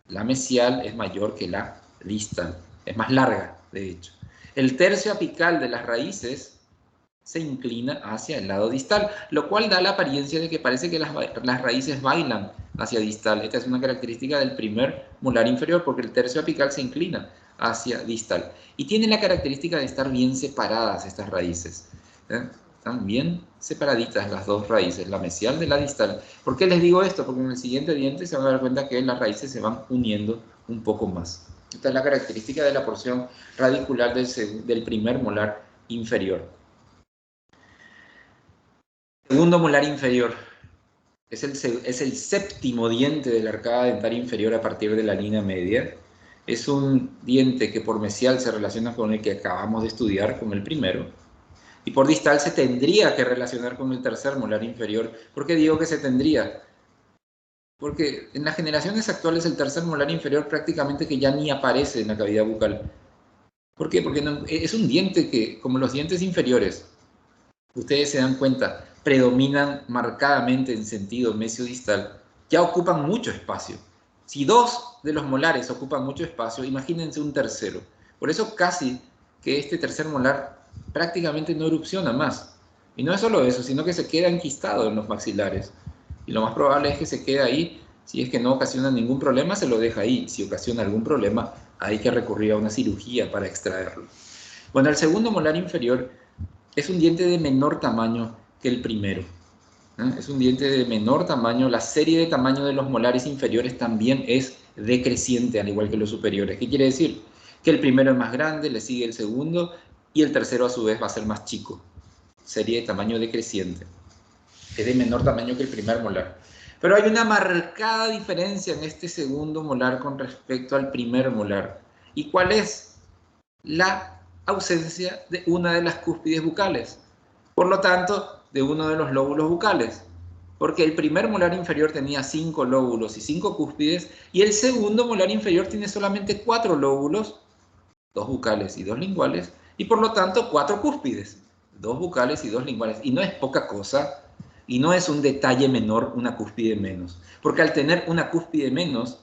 La mesial es mayor que la distal, es más larga, de hecho. El tercio apical de las raíces se inclina hacia el lado distal, lo cual da la apariencia de que parece que las raíces bailan hacia distal. Esta es una característica del primer molar inferior, porque el tercio apical se inclina hacia distal. Y tiene la característica de estar bien separadas estas raíces. Están bien separaditas las dos raíces, la mesial de la distal. ¿Por qué les digo esto? Porque en el siguiente diente se van a dar cuenta que las raíces se van uniendo un poco más. Esta es la característica de la porción radicular del primer molar inferior. Segundo molar inferior. Es el séptimo diente de la arcada dentaria inferior a partir de la línea media. Es un diente que por mesial se relaciona con el que acabamos de estudiar, con el primero. Y por distal se tendría que relacionar con el tercer molar inferior. ¿Por qué digo que se tendría? Porque en las generaciones actuales el tercer molar inferior prácticamente que ya ni aparece en la cavidad bucal. ¿Por qué? Porque es un diente que, como los dientes inferiores, ustedes se dan cuenta, predominan marcadamente en sentido mesiodistal, ya ocupan mucho espacio. Si dos de los molares ocupan mucho espacio, imagínense un tercero. Por eso casi que este tercer molar prácticamente no erupciona más. Y no es solo eso, sino que se queda enquistado en los maxilares. Y lo más probable es que se quede ahí. Si es que no ocasiona ningún problema, se lo deja ahí. Si ocasiona algún problema, hay que recurrir a una cirugía para extraerlo. Bueno, el segundo molar inferior es un diente de menor tamaño que el primero. Es un diente de menor tamaño. La serie de tamaño de los molares inferiores también es decreciente, al igual que los superiores. ¿Qué quiere decir? Que el primero es más grande, le sigue el segundo, y el tercero a su vez va a ser más chico. Serie de tamaño decreciente. Es de menor tamaño que el primer molar. Pero hay una marcada diferencia en este segundo molar con respecto al primer molar. ¿Y cuál es? La ausencia de una de las cúspides bucales. Por lo tanto, de uno de los lóbulos bucales. Porque el primer molar inferior tenía 5 lóbulos y 5 cúspides, y el segundo molar inferior tiene solamente 4 lóbulos, 2 bucales y 2 linguales, y por lo tanto 4 cúspides, 2 bucales y 2 linguales. Y no es poca cosa, y no es un detalle menor una cúspide menos. Porque al tener una cúspide menos,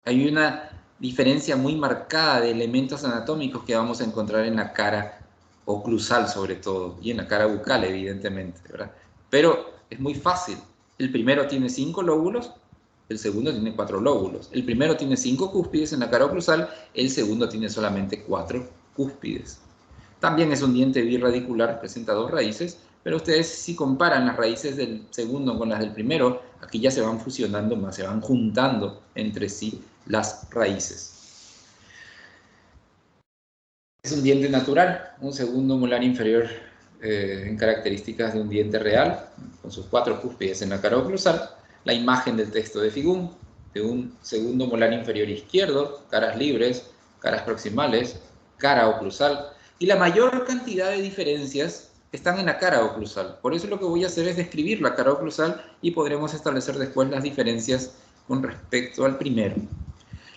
hay una diferencia muy marcada de elementos anatómicos que vamos a encontrar en la cara oclusal sobre todo, y en la cara bucal evidentemente, ¿verdad? Pero es muy fácil. El primero tiene 5 lóbulos, el segundo tiene 4 lóbulos. El primero tiene 5 cúspides en la cara oclusal, el segundo tiene solamente 4 cúspides. También es un diente biradicular, presenta 2 raíces, pero ustedes si comparan las raíces del segundo con las del primero, aquí ya se van fusionando más, se van juntando entre sí las raíces. Es un diente natural, un segundo molar inferior en características de un diente real, con sus 4 cúspides en la cara oclusal, la imagen del texto de Figún, de un segundo molar inferior izquierdo, caras libres, caras proximales, cara oclusal, y la mayor cantidad de diferencias están en la cara oclusal. Por eso lo que voy a hacer es describir la cara oclusal y podremos establecer después las diferencias con respecto al primero.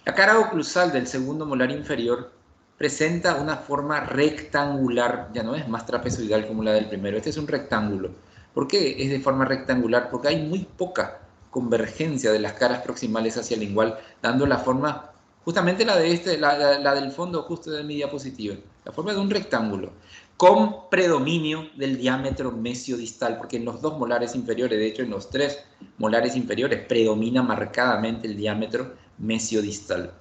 La cara oclusal del segundo molar inferior presenta una forma rectangular, ya no es más trapezoidal como la del primero, este es un rectángulo. ¿Por qué es de forma rectangular? Porque hay muy poca convergencia de las caras proximales hacia el lingual, dando la forma, justamente la de la del fondo justo de mi diapositiva, la forma de un rectángulo, con predominio del diámetro mesiodistal, porque en los 2 molares inferiores, de hecho en los 3 molares inferiores, predomina marcadamente el diámetro mesiodistal.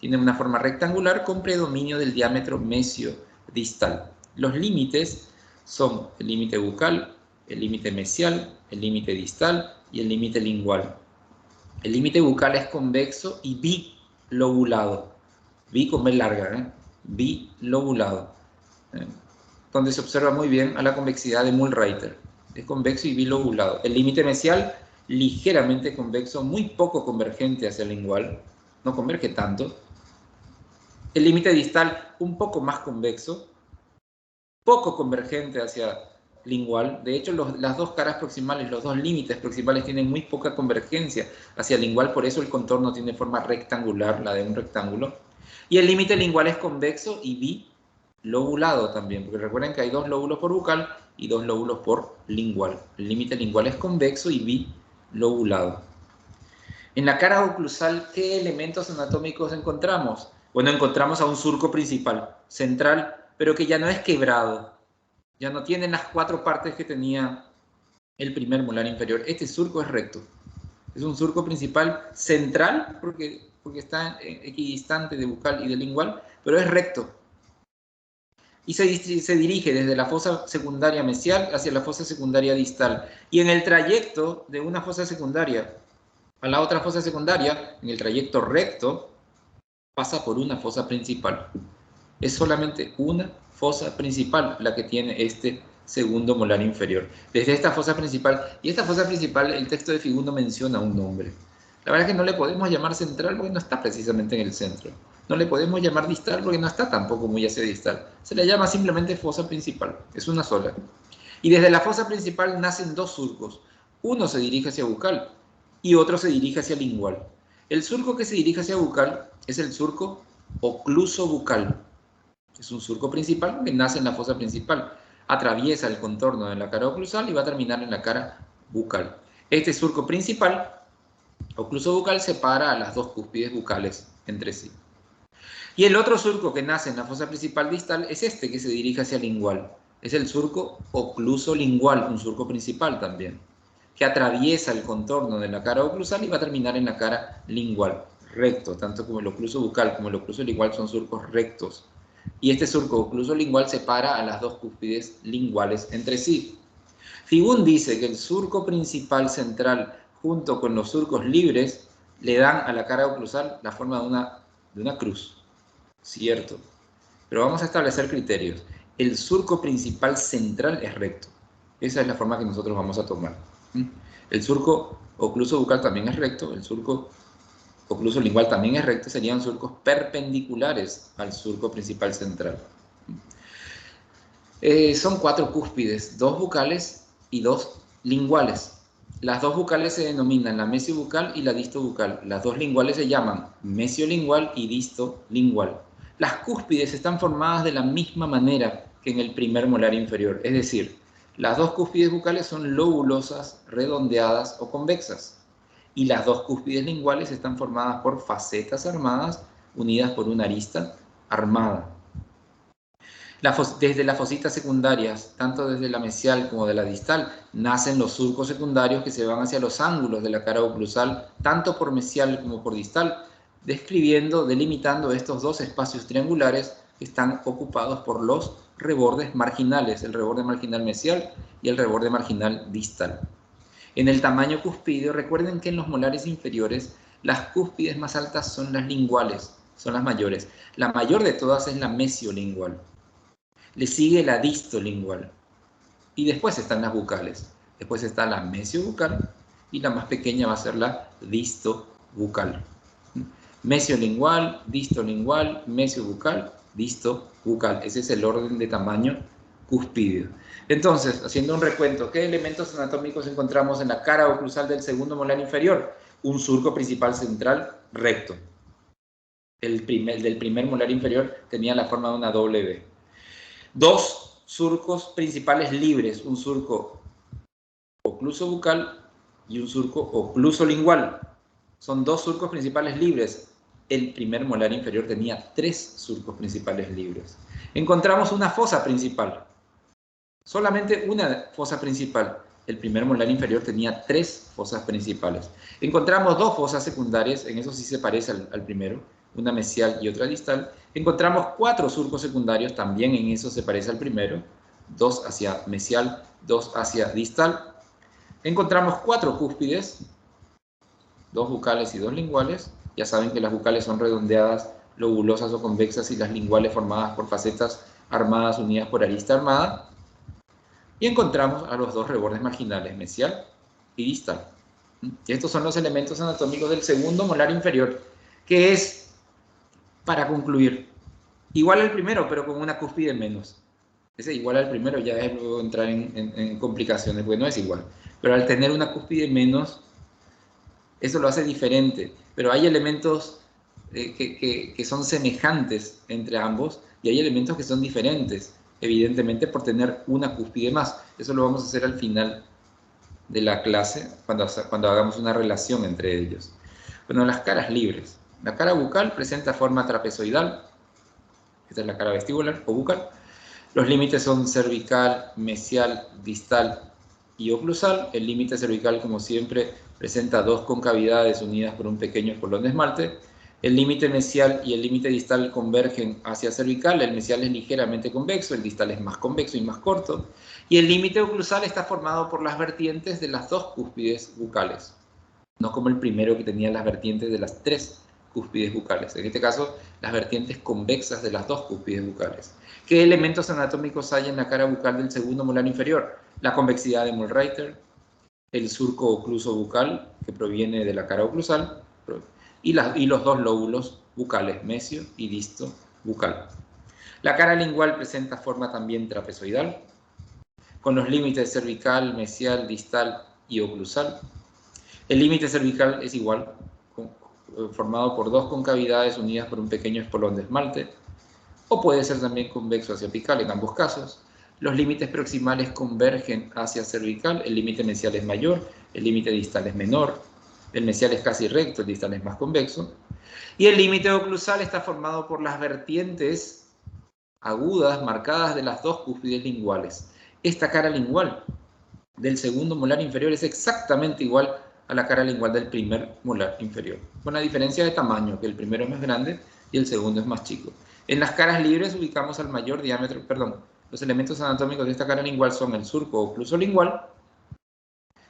Tiene una forma rectangular con predominio del diámetro mesiodistal. Los límites son el límite bucal, el límite mesial, el límite distal y el límite lingual. El límite bucal es convexo y bilobulado. Bi con B larga, bilobulado. Donde se observa muy bien a la convexidad de Mullrayter. Es convexo y bilobulado. El límite mesial, ligeramente convexo, muy poco convergente hacia el lingual. No converge tanto. El límite distal, un poco más convexo, poco convergente hacia lingual. De hecho, las 2 caras proximales, los 2 límites proximales tienen muy poca convergencia hacia el lingual, por eso el contorno tiene forma rectangular, la de un rectángulo. Y el límite lingual es convexo y bilobulado también, porque recuerden que hay 2 lóbulos por bucal y 2 lóbulos por lingual. El límite lingual es convexo y bilobulado. En la cara oclusal, ¿qué elementos anatómicos encontramos? Bueno, encontramos a un surco principal, central, pero que ya no es quebrado. Ya no tiene las 4 partes que tenía el primer molar inferior. Este surco es recto. Es un surco principal central, porque está equidistante de bucal y de lingual, pero es recto. Y se dirige desde la fosa secundaria mesial hacia la fosa secundaria distal. Y en el trayecto de una fosa secundaria a la otra fosa secundaria, en el trayecto recto, pasa por una fosa principal. Es solamente una fosa principal la que tiene este segundo molar inferior. Desde esta fosa principal, y esta fosa principal, el texto de Figundo menciona un nombre. La verdad es que no le podemos llamar central porque no está precisamente en el centro. No le podemos llamar distal porque no está tampoco muy hacia distal. Se le llama simplemente fosa principal, es una sola. Y desde la fosa principal nacen 2 surcos. Uno se dirige hacia bucal y otro se dirige hacia lingual. El surco que se dirige hacia bucal es el surco ocluso bucal. Es un surco principal que nace en la fosa principal, atraviesa el contorno de la cara oclusal y va a terminar en la cara bucal. Este surco principal, ocluso bucal, separa a las 2 cúspides bucales entre sí. Y el otro surco que nace en la fosa principal distal es este que se dirige hacia lingual. Es el surco ocluso lingual, un surco principal también, que atraviesa el contorno de la cara oclusal y va a terminar en la cara lingual, recto. Tanto como el ocluso bucal como el ocluso lingual son surcos rectos. Y este surco ocluso lingual separa a las 2 cúspides linguales entre sí. Figún dice que el surco principal central junto con los surcos libres le dan a la cara oclusal la forma de una cruz. Cierto. Pero vamos a establecer criterios. El surco principal central es recto. Esa es la forma que nosotros vamos a tomar. El surco ocluso bucal también es recto. El surco ocluso lingual también es recto. Serían surcos perpendiculares al surco principal central. Son 4 cúspides, 2 bucales y 2 linguales. Las 2 bucales se denominan la mesiobucal y la distobucal. Las 2 linguales se llaman mesiolingual y distolingual. Las cúspides están formadas de la misma manera que en el primer molar inferior, es decir, las 2 cúspides bucales son lobulosas, redondeadas o convexas, y las 2 cúspides linguales están formadas por facetas armadas unidas por una arista armada. Desde las fositas secundarias, tanto desde la mesial como de la distal, nacen los surcos secundarios que se van hacia los ángulos de la cara oclusal, tanto por mesial como por distal, delimitando estos 2 espacios triangulares que están ocupados por los rebordes marginales, el reborde marginal mesial y el reborde marginal distal. En el tamaño cúspide, recuerden que en los molares inferiores, las cúspides más altas son las linguales, son las mayores. La mayor de todas es la mesiolingual. Le sigue la distolingual. Y después están las bucales. Después está la mesiobucal y la más pequeña va a ser la distobucal. Mesiolingual, distolingual, mesiobucal, distobucal. Ese es el orden de tamaño cúspideo. Entonces, haciendo un recuento, ¿qué elementos anatómicos encontramos en la cara oclusal del segundo molar inferior? Un surco principal central recto. El del primer molar inferior tenía la forma de una W. 2 surcos principales libres, un surco ocluso bucal y un surco ocluso lingual. Son dos surcos principales libres. El primer molar inferior tenía 3 surcos principales libres. Encontramos una fosa principal. Solamente una fosa principal. El primer molar inferior tenía 3 fosas principales. Encontramos 2 fosas secundarias, en eso sí se parece al primero, una mesial y otra distal. Encontramos 4 surcos secundarios, también en eso se parece al primero, 2 hacia mesial, 2 hacia distal. Encontramos 4 cúspides, 2 bucales y 2 linguales. Ya saben que las bucales son redondeadas, lobulosas o convexas, y las linguales formadas por facetas armadas unidas por arista armada. Y encontramos a los 2 rebordes marginales, mesial y distal. Y estos son los elementos anatómicos del segundo molar inferior, que es, para concluir, igual al primero, pero con una cúspide menos. Ese igual al primero ya es luego entrar en complicaciones, porque no es igual. Pero al tener una cúspide menos, eso lo hace diferente. Pero hay elementos que son semejantes entre ambos, y hay elementos que son diferentes, evidentemente por tener una cúspide más. Eso lo vamos a hacer al final de la clase, cuando hagamos una relación entre ellos. Bueno, las caras libres. La cara bucal presenta forma trapezoidal. Esta es la cara vestibular o bucal. Los límites son cervical, mesial, distal y oclusal. El límite cervical, como siempre, presenta 2 concavidades unidas por un pequeño espolón de esmalte. El límite mesial y el límite distal convergen hacia cervical. El mesial es ligeramente convexo, el distal es más convexo y más corto. Y el límite oclusal está formado por las vertientes de las 2 cúspides bucales, no como el primero que tenía las vertientes de las 3 cúspides bucales. En este caso, las vertientes convexas de las 2 cúspides bucales. ¿Qué elementos anatómicos hay en la cara bucal del segundo molar inferior? La convexidad de Mullrayter, el surco ocluso bucal, que proviene de la cara oclusal, y los 2 lóbulos bucales, mesio y disto bucal. La cara lingual presenta forma también trapezoidal, con los límites cervical, mesial, distal y oclusal. El límite cervical es igual, formado por 2 concavidades unidas por un pequeño espolón de esmalte, o puede ser también convexo hacia apical en ambos casos. Los límites proximales convergen hacia cervical, el límite mesial es mayor, el límite distal es menor, el mesial es casi recto, el distal es más convexo, y el límite oclusal está formado por las vertientes agudas marcadas de las 2 cúspides linguales. Esta cara lingual del segundo molar inferior es exactamente igual a la cara lingual del primer molar inferior, con la diferencia de tamaño, que el primero es más grande y el segundo es más chico. En las caras libres ubicamos al mayor diámetro, los elementos anatómicos de esta cara lingual son el surco ocluso lingual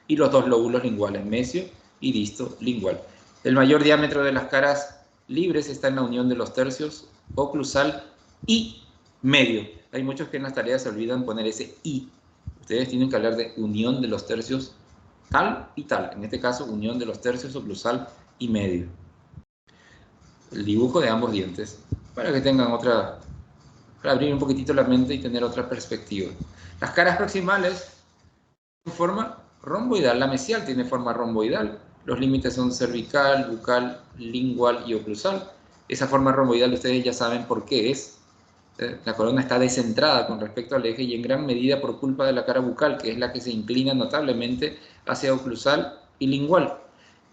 y los 2 lóbulos linguales, mesio y disto lingual. El mayor diámetro de las caras libres está en la unión de los tercios oclusal y medio. Hay muchos que en las tareas se olvidan poner ese i. Ustedes tienen que hablar de unión de los tercios tal y tal. En este caso, unión de los tercios oclusal y medio. El dibujo de ambos dientes, para que tengan para abrir un poquitito la mente y tener otra perspectiva. Las caras proximales tienen forma romboidal. La mesial tiene forma romboidal. Los límites son cervical, bucal, lingual y oclusal. Esa forma romboidal ustedes ya saben por qué es. La corona está descentrada con respecto al eje y en gran medida por culpa de la cara bucal, que es la que se inclina notablemente hacia oclusal y lingual.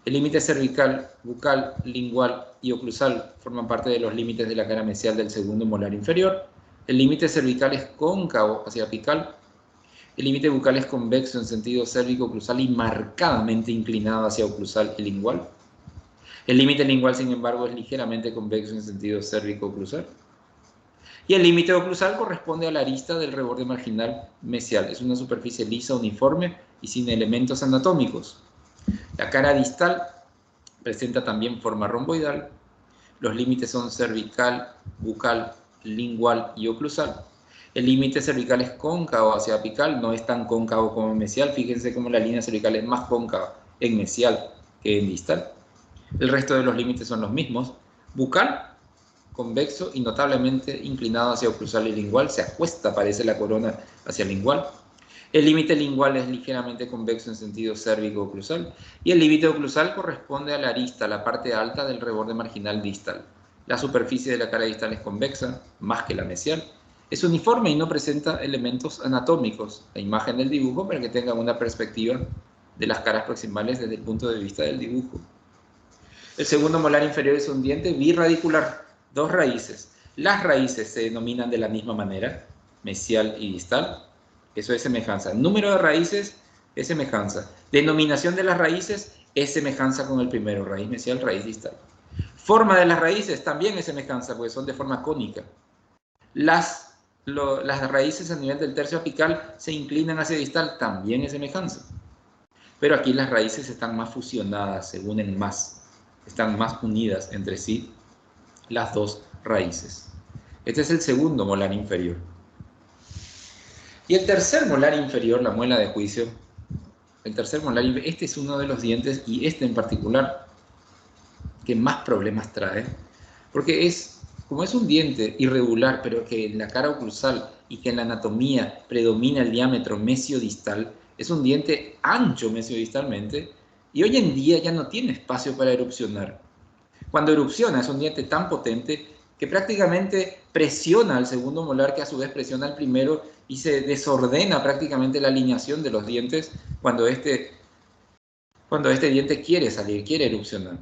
El límite cervical, bucal, lingual y oclusal forman parte de los límites de la cara mesial del segundo molar inferior. El límite cervical es cóncavo hacia apical. El límite bucal es convexo en sentido cérvico-oclusal y marcadamente inclinado hacia oclusal y lingual. El límite lingual, sin embargo, es ligeramente convexo en sentido cérvico-oclusal. Y el límite oclusal corresponde a la arista del reborde marginal mesial. Es una superficie lisa, uniforme y sin elementos anatómicos. La cara distal presenta también forma romboidal. Los límites son cervical, bucal, lingual y oclusal. El límite cervical es cóncavo hacia apical, no es tan cóncavo como en mesial. Fíjense cómo la línea cervical es más cóncava en mesial que en distal. El resto de los límites son los mismos. Bucal, convexo y notablemente inclinado hacia oclusal y lingual, se acuesta, parece la corona, hacia lingual. El límite lingual es ligeramente convexo en sentido cérvico-oclusal y el límite oclusal corresponde a la arista, la parte alta del reborde marginal distal. La superficie de la cara distal es convexa, más que la mesial. Es uniforme y no presenta elementos anatómicos. La imagen del dibujo para que tengan una perspectiva de las caras proximales desde el punto de vista del dibujo. El segundo molar inferior es un diente birradicular, dos raíces. Las raíces se denominan de la misma manera, mesial y distal. Eso es semejanza. Número de raíces es semejanza. Denominación de las raíces es semejanza con el primero, raíz mesial, raíz distal. Forma de las raíces también es semejanza, porque son de forma cónica. Las raíces a nivel del tercio apical se inclinan hacia distal, también es semejanza. Pero aquí las raíces están más fusionadas, se unen más, están más unidas entre sí las dos raíces. Este es el segundo molar inferior. Y el tercer molar inferior, la muela de juicio, el tercer molar inferior, este es uno de los dientes, y este en particular, que más problemas trae, porque como es un diente irregular, pero que en la cara oclusal y que en la anatomía predomina el diámetro mesiodistal, es un diente ancho mesiodistalmente, y hoy en día ya no tiene espacio para erupcionar. Cuando erupciona es un diente tan potente que prácticamente presiona al segundo molar, que a su vez presiona al primero, y se desordena prácticamente la alineación de los dientes cuando este diente quiere salir, quiere erupcionar.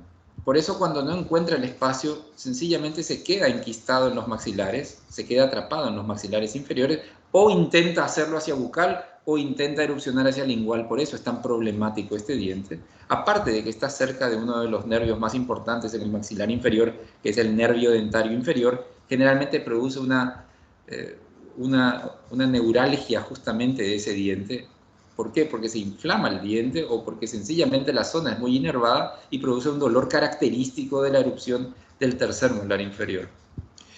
Por eso cuando no encuentra el espacio, sencillamente se queda enquistado en los maxilares, se queda atrapado en los maxilares inferiores, o intenta hacerlo hacia bucal, o intenta erupcionar hacia lingual. Por eso es tan problemático este diente. Aparte de que está cerca de uno de los nervios más importantes en el maxilar inferior, que es el nervio dentario inferior, generalmente produce una neuralgia justamente de ese diente. ¿Por qué? Porque se inflama el diente o porque sencillamente la zona es muy inervada y produce un dolor característico de la erupción del tercer molar inferior.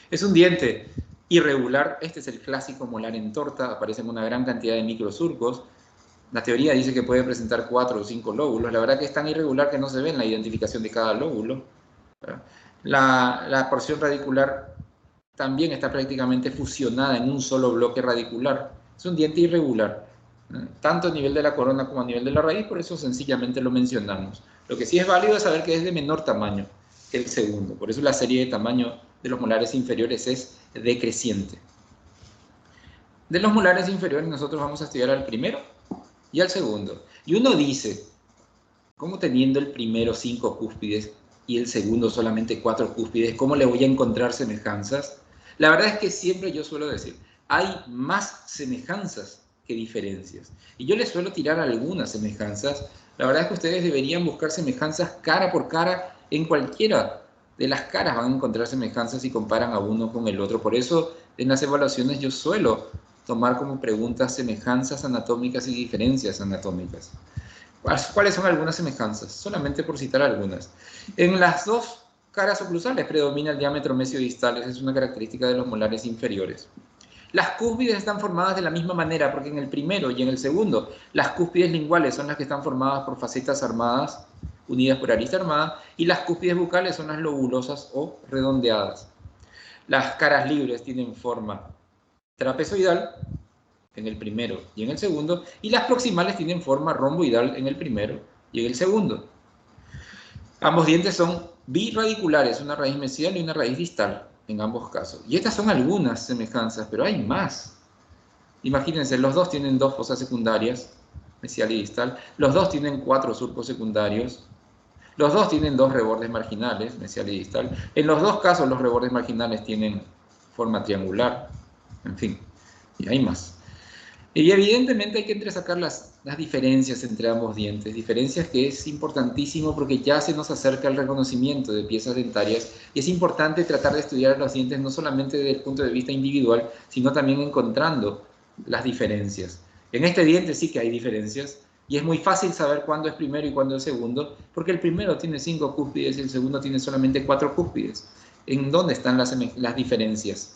Es un diente irregular. Este es el clásico molar en torta. Aparecen una gran cantidad de microsurcos. La teoría dice que puede presentar 4 o 5 lóbulos. La verdad que es tan irregular que no se ve en la identificación de cada lóbulo. La porción radicular también está prácticamente fusionada en un solo bloque radicular. Es un diente irregular, tanto a nivel de la corona como a nivel de la raíz, por eso sencillamente lo mencionamos. Lo que sí es válido es saber que es de menor tamaño que el segundo, por eso la serie de tamaño de los molares inferiores es decreciente. De los molares inferiores nosotros vamos a estudiar al primero y al segundo. Y uno dice, ¿cómo teniendo el primero 5 cúspides y el segundo solamente 4 cúspides, cómo le voy a encontrar semejanzas? La verdad es que siempre yo suelo decir, hay más semejanzas que diferencias. Y yo les suelo tirar algunas semejanzas. La verdad es que ustedes deberían buscar semejanzas cara por cara. En cualquiera de las caras van a encontrar semejanzas si comparan a uno con el otro. Por eso en las evaluaciones yo suelo tomar como preguntas semejanzas anatómicas y diferencias anatómicas. ¿Cuáles son algunas semejanzas? Solamente por citar algunas. En las dos caras oclusales predomina el diámetro mesiodistal. Esa es una característica de los molares inferiores. Las cúspides están formadas de la misma manera, porque en el primero y en el segundo, las cúspides linguales son las que están formadas por facetas armadas, unidas por arista armada, y las cúspides bucales son las lobulosas o redondeadas. Las caras libres tienen forma trapezoidal en el primero y en el segundo, y las proximales tienen forma romboidal en el primero y en el segundo. Ambos dientes son birradiculares, una raíz mesial y una raíz distal en ambos casos. Y estas son algunas semejanzas, pero hay más. Imagínense, los dos tienen 2 fosas secundarias, mesial y distal. Los dos tienen 4 surcos secundarios. Los dos tienen 2 rebordes marginales, mesial y distal. En los dos casos los rebordes marginales tienen forma triangular. En fin, y hay más. Y evidentemente hay que entresacar las diferencias entre ambos dientes, diferencias que es importantísimo porque ya se nos acerca el reconocimiento de piezas dentarias y es importante tratar de estudiar los dientes no solamente desde el punto de vista individual, sino también encontrando las diferencias. En este diente sí que hay diferencias y es muy fácil saber cuándo es primero y cuándo es segundo, porque el primero tiene 5 cúspides y el segundo tiene solamente 4 cúspides. ¿En dónde están las diferencias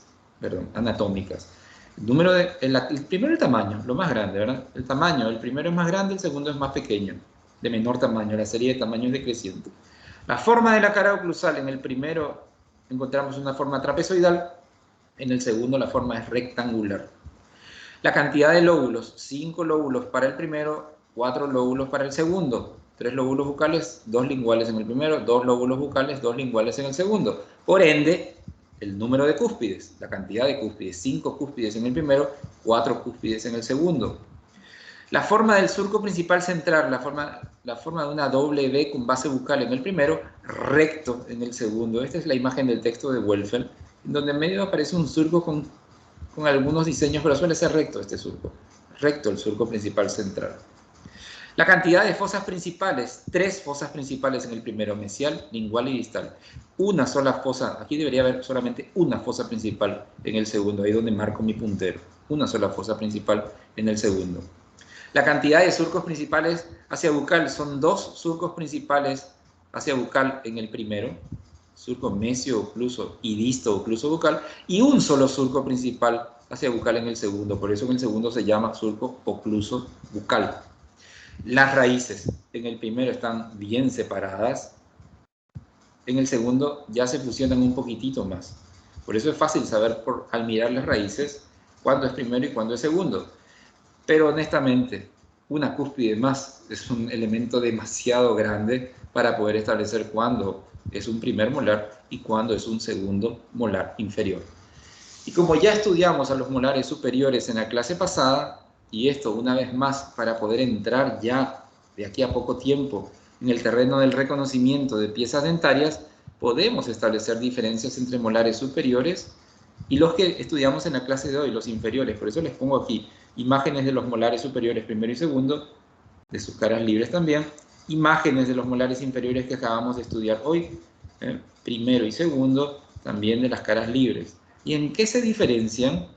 anatómicas? El primero el tamaño, lo más grande, ¿verdad? El tamaño, el primero es más grande, el segundo es más pequeño, de menor tamaño, la serie de tamaños decreciente. La forma de la cara oclusal, en el primero encontramos una forma trapezoidal, en el segundo la forma es rectangular. La cantidad de lóbulos, 5 lóbulos para el primero, 4 lóbulos para el segundo, 3 lóbulos bucales, 2 linguales en el primero, 2 lóbulos bucales, 2 linguales en el segundo. Por ende, el número de cúspides, la cantidad de cúspides, 5 cúspides en el primero, 4 cúspides en el segundo. La forma del surco principal central, la forma de una W con base bucal en el primero, recto en el segundo. Esta es la imagen del texto de Woelfel, en donde en medio aparece un surco con algunos diseños, pero suele ser recto este surco. Recto el surco principal central. La cantidad de fosas principales, 3 fosas principales en el primero, mesial, lingual y distal. Una sola fosa, aquí debería haber solamente una fosa principal en el segundo, ahí donde marco mi puntero. Una sola fosa principal en el segundo. La cantidad de surcos principales hacia bucal son 2 surcos principales hacia bucal en el primero, surco mesio ocluso y disto ocluso bucal, y un solo surco principal hacia bucal en el segundo. Por eso en el segundo se llama surco ocluso bucal. Las raíces en el primero están bien separadas, en el segundo ya se fusionan un poquitito más. Por eso es fácil saber al mirar las raíces cuándo es primero y cuándo es segundo. Pero honestamente, una cúspide más es un elemento demasiado grande para poder establecer cuándo es un primer molar y cuándo es un segundo molar inferior. Y como ya estudiamos a los molares superiores en la clase pasada, y esto una vez más para poder entrar ya de aquí a poco tiempo en el terreno del reconocimiento de piezas dentarias, podemos establecer diferencias entre molares superiores y los que estudiamos en la clase de hoy, los inferiores. Por eso les pongo aquí imágenes de los molares superiores primero y segundo, de sus caras libres también, imágenes de los molares inferiores que acabamos de estudiar hoy, primero y segundo, también de las caras libres. ¿Y en qué se diferencian?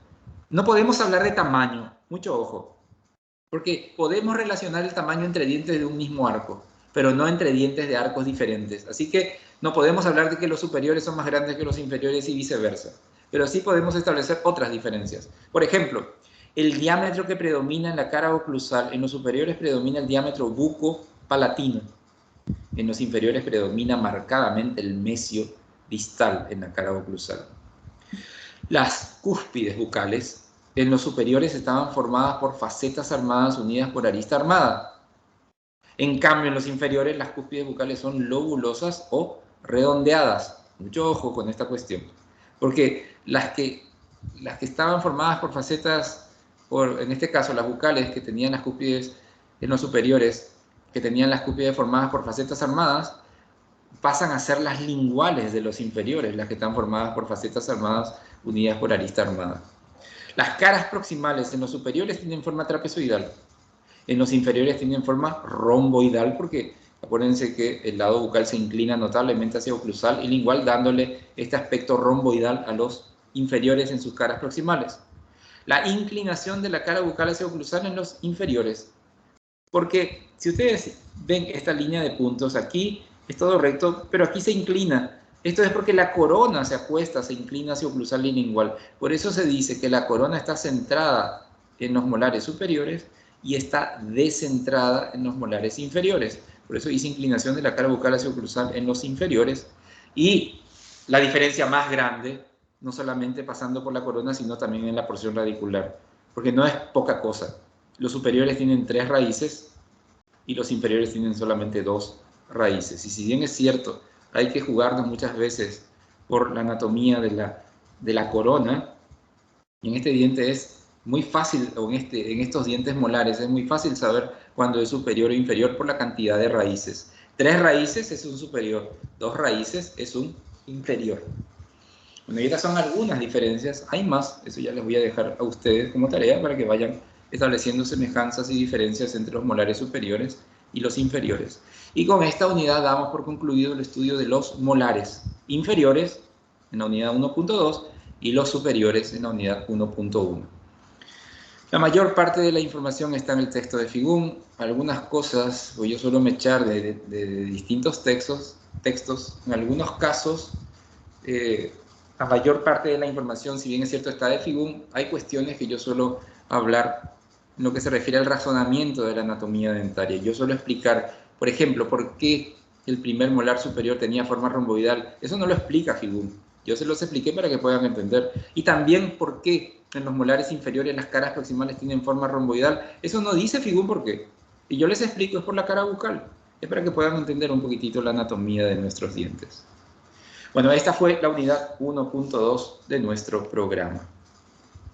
No podemos hablar de tamaño, mucho ojo, porque podemos relacionar el tamaño entre dientes de un mismo arco, pero no entre dientes de arcos diferentes. Así que no podemos hablar de que los superiores son más grandes que los inferiores y viceversa, pero sí podemos establecer otras diferencias. Por ejemplo, el diámetro que predomina en la cara oclusal, en los superiores predomina el diámetro buco-palatino, en los inferiores predomina marcadamente el mesio distal en la cara oclusal. Las cúspides bucales en los superiores estaban formadas por facetas armadas unidas por arista armada. En cambio, en los inferiores las cúspides bucales son lobulosas o redondeadas. Mucho ojo con esta cuestión, porque las que estaban formadas por facetas, en este caso las bucales que tenían las cúspides en los superiores, que tenían las cúspides formadas por facetas armadas, pasan a ser las linguales de los inferiores, las que están formadas por facetas armadas unidas por arista armada. Las caras proximales en los superiores tienen forma trapezoidal, en los inferiores tienen forma romboidal, porque acuérdense que el lado bucal se inclina notablemente hacia oclusal y lingual, dándole este aspecto romboidal a los inferiores en sus caras proximales. La inclinación de la cara bucal hacia oclusal en los inferiores, porque si ustedes ven esta línea de puntos aquí, es todo recto, pero aquí se inclina. Esto es porque la corona se acuesta, se inclina hacia oclusal y lingual. Por eso se dice que la corona está centrada en los molares superiores y está descentrada en los molares inferiores. Por eso dice inclinación de la cara bucal hacia oclusal en los inferiores. Y la diferencia más grande, no solamente pasando por la corona, sino también en la porción radicular, porque no es poca cosa. Los superiores tienen 3 raíces y los inferiores tienen solamente 2 raíces. Y si bien es cierto, hay que jugarnos muchas veces por la anatomía de la corona, y en este diente es muy fácil, o en estos dientes molares, es muy fácil saber cuándo es superior o inferior por la cantidad de raíces. 3 raíces es un superior, 2 raíces es un inferior. Bueno, y estas son algunas diferencias, hay más, eso ya les voy a dejar a ustedes como tarea para que vayan estableciendo semejanzas y diferencias entre los molares superiores y los inferiores. Y con esta unidad damos por concluido el estudio de los molares inferiores en la unidad 1.2 y los superiores en la unidad 1.1. La mayor parte de la información está en el texto de Figún. Algunas cosas voy yo solo me echar de distintos textos. En algunos casos, la mayor parte de la información, si bien es cierto, está de Figún, hay cuestiones que yo suelo hablar en lo que se refiere al razonamiento de la anatomía dentaria. Yo suelo explicar, por ejemplo, por qué el primer molar superior tenía forma romboidal. Eso no lo explica Figún. Yo se los expliqué para que puedan entender. Y también por qué en los molares inferiores las caras proximales tienen forma romboidal. Eso no dice Figún por qué. Y yo les explico, es por la cara bucal. Es para que puedan entender un poquitito la anatomía de nuestros dientes. Bueno, esta fue la unidad 1.2 de nuestro programa.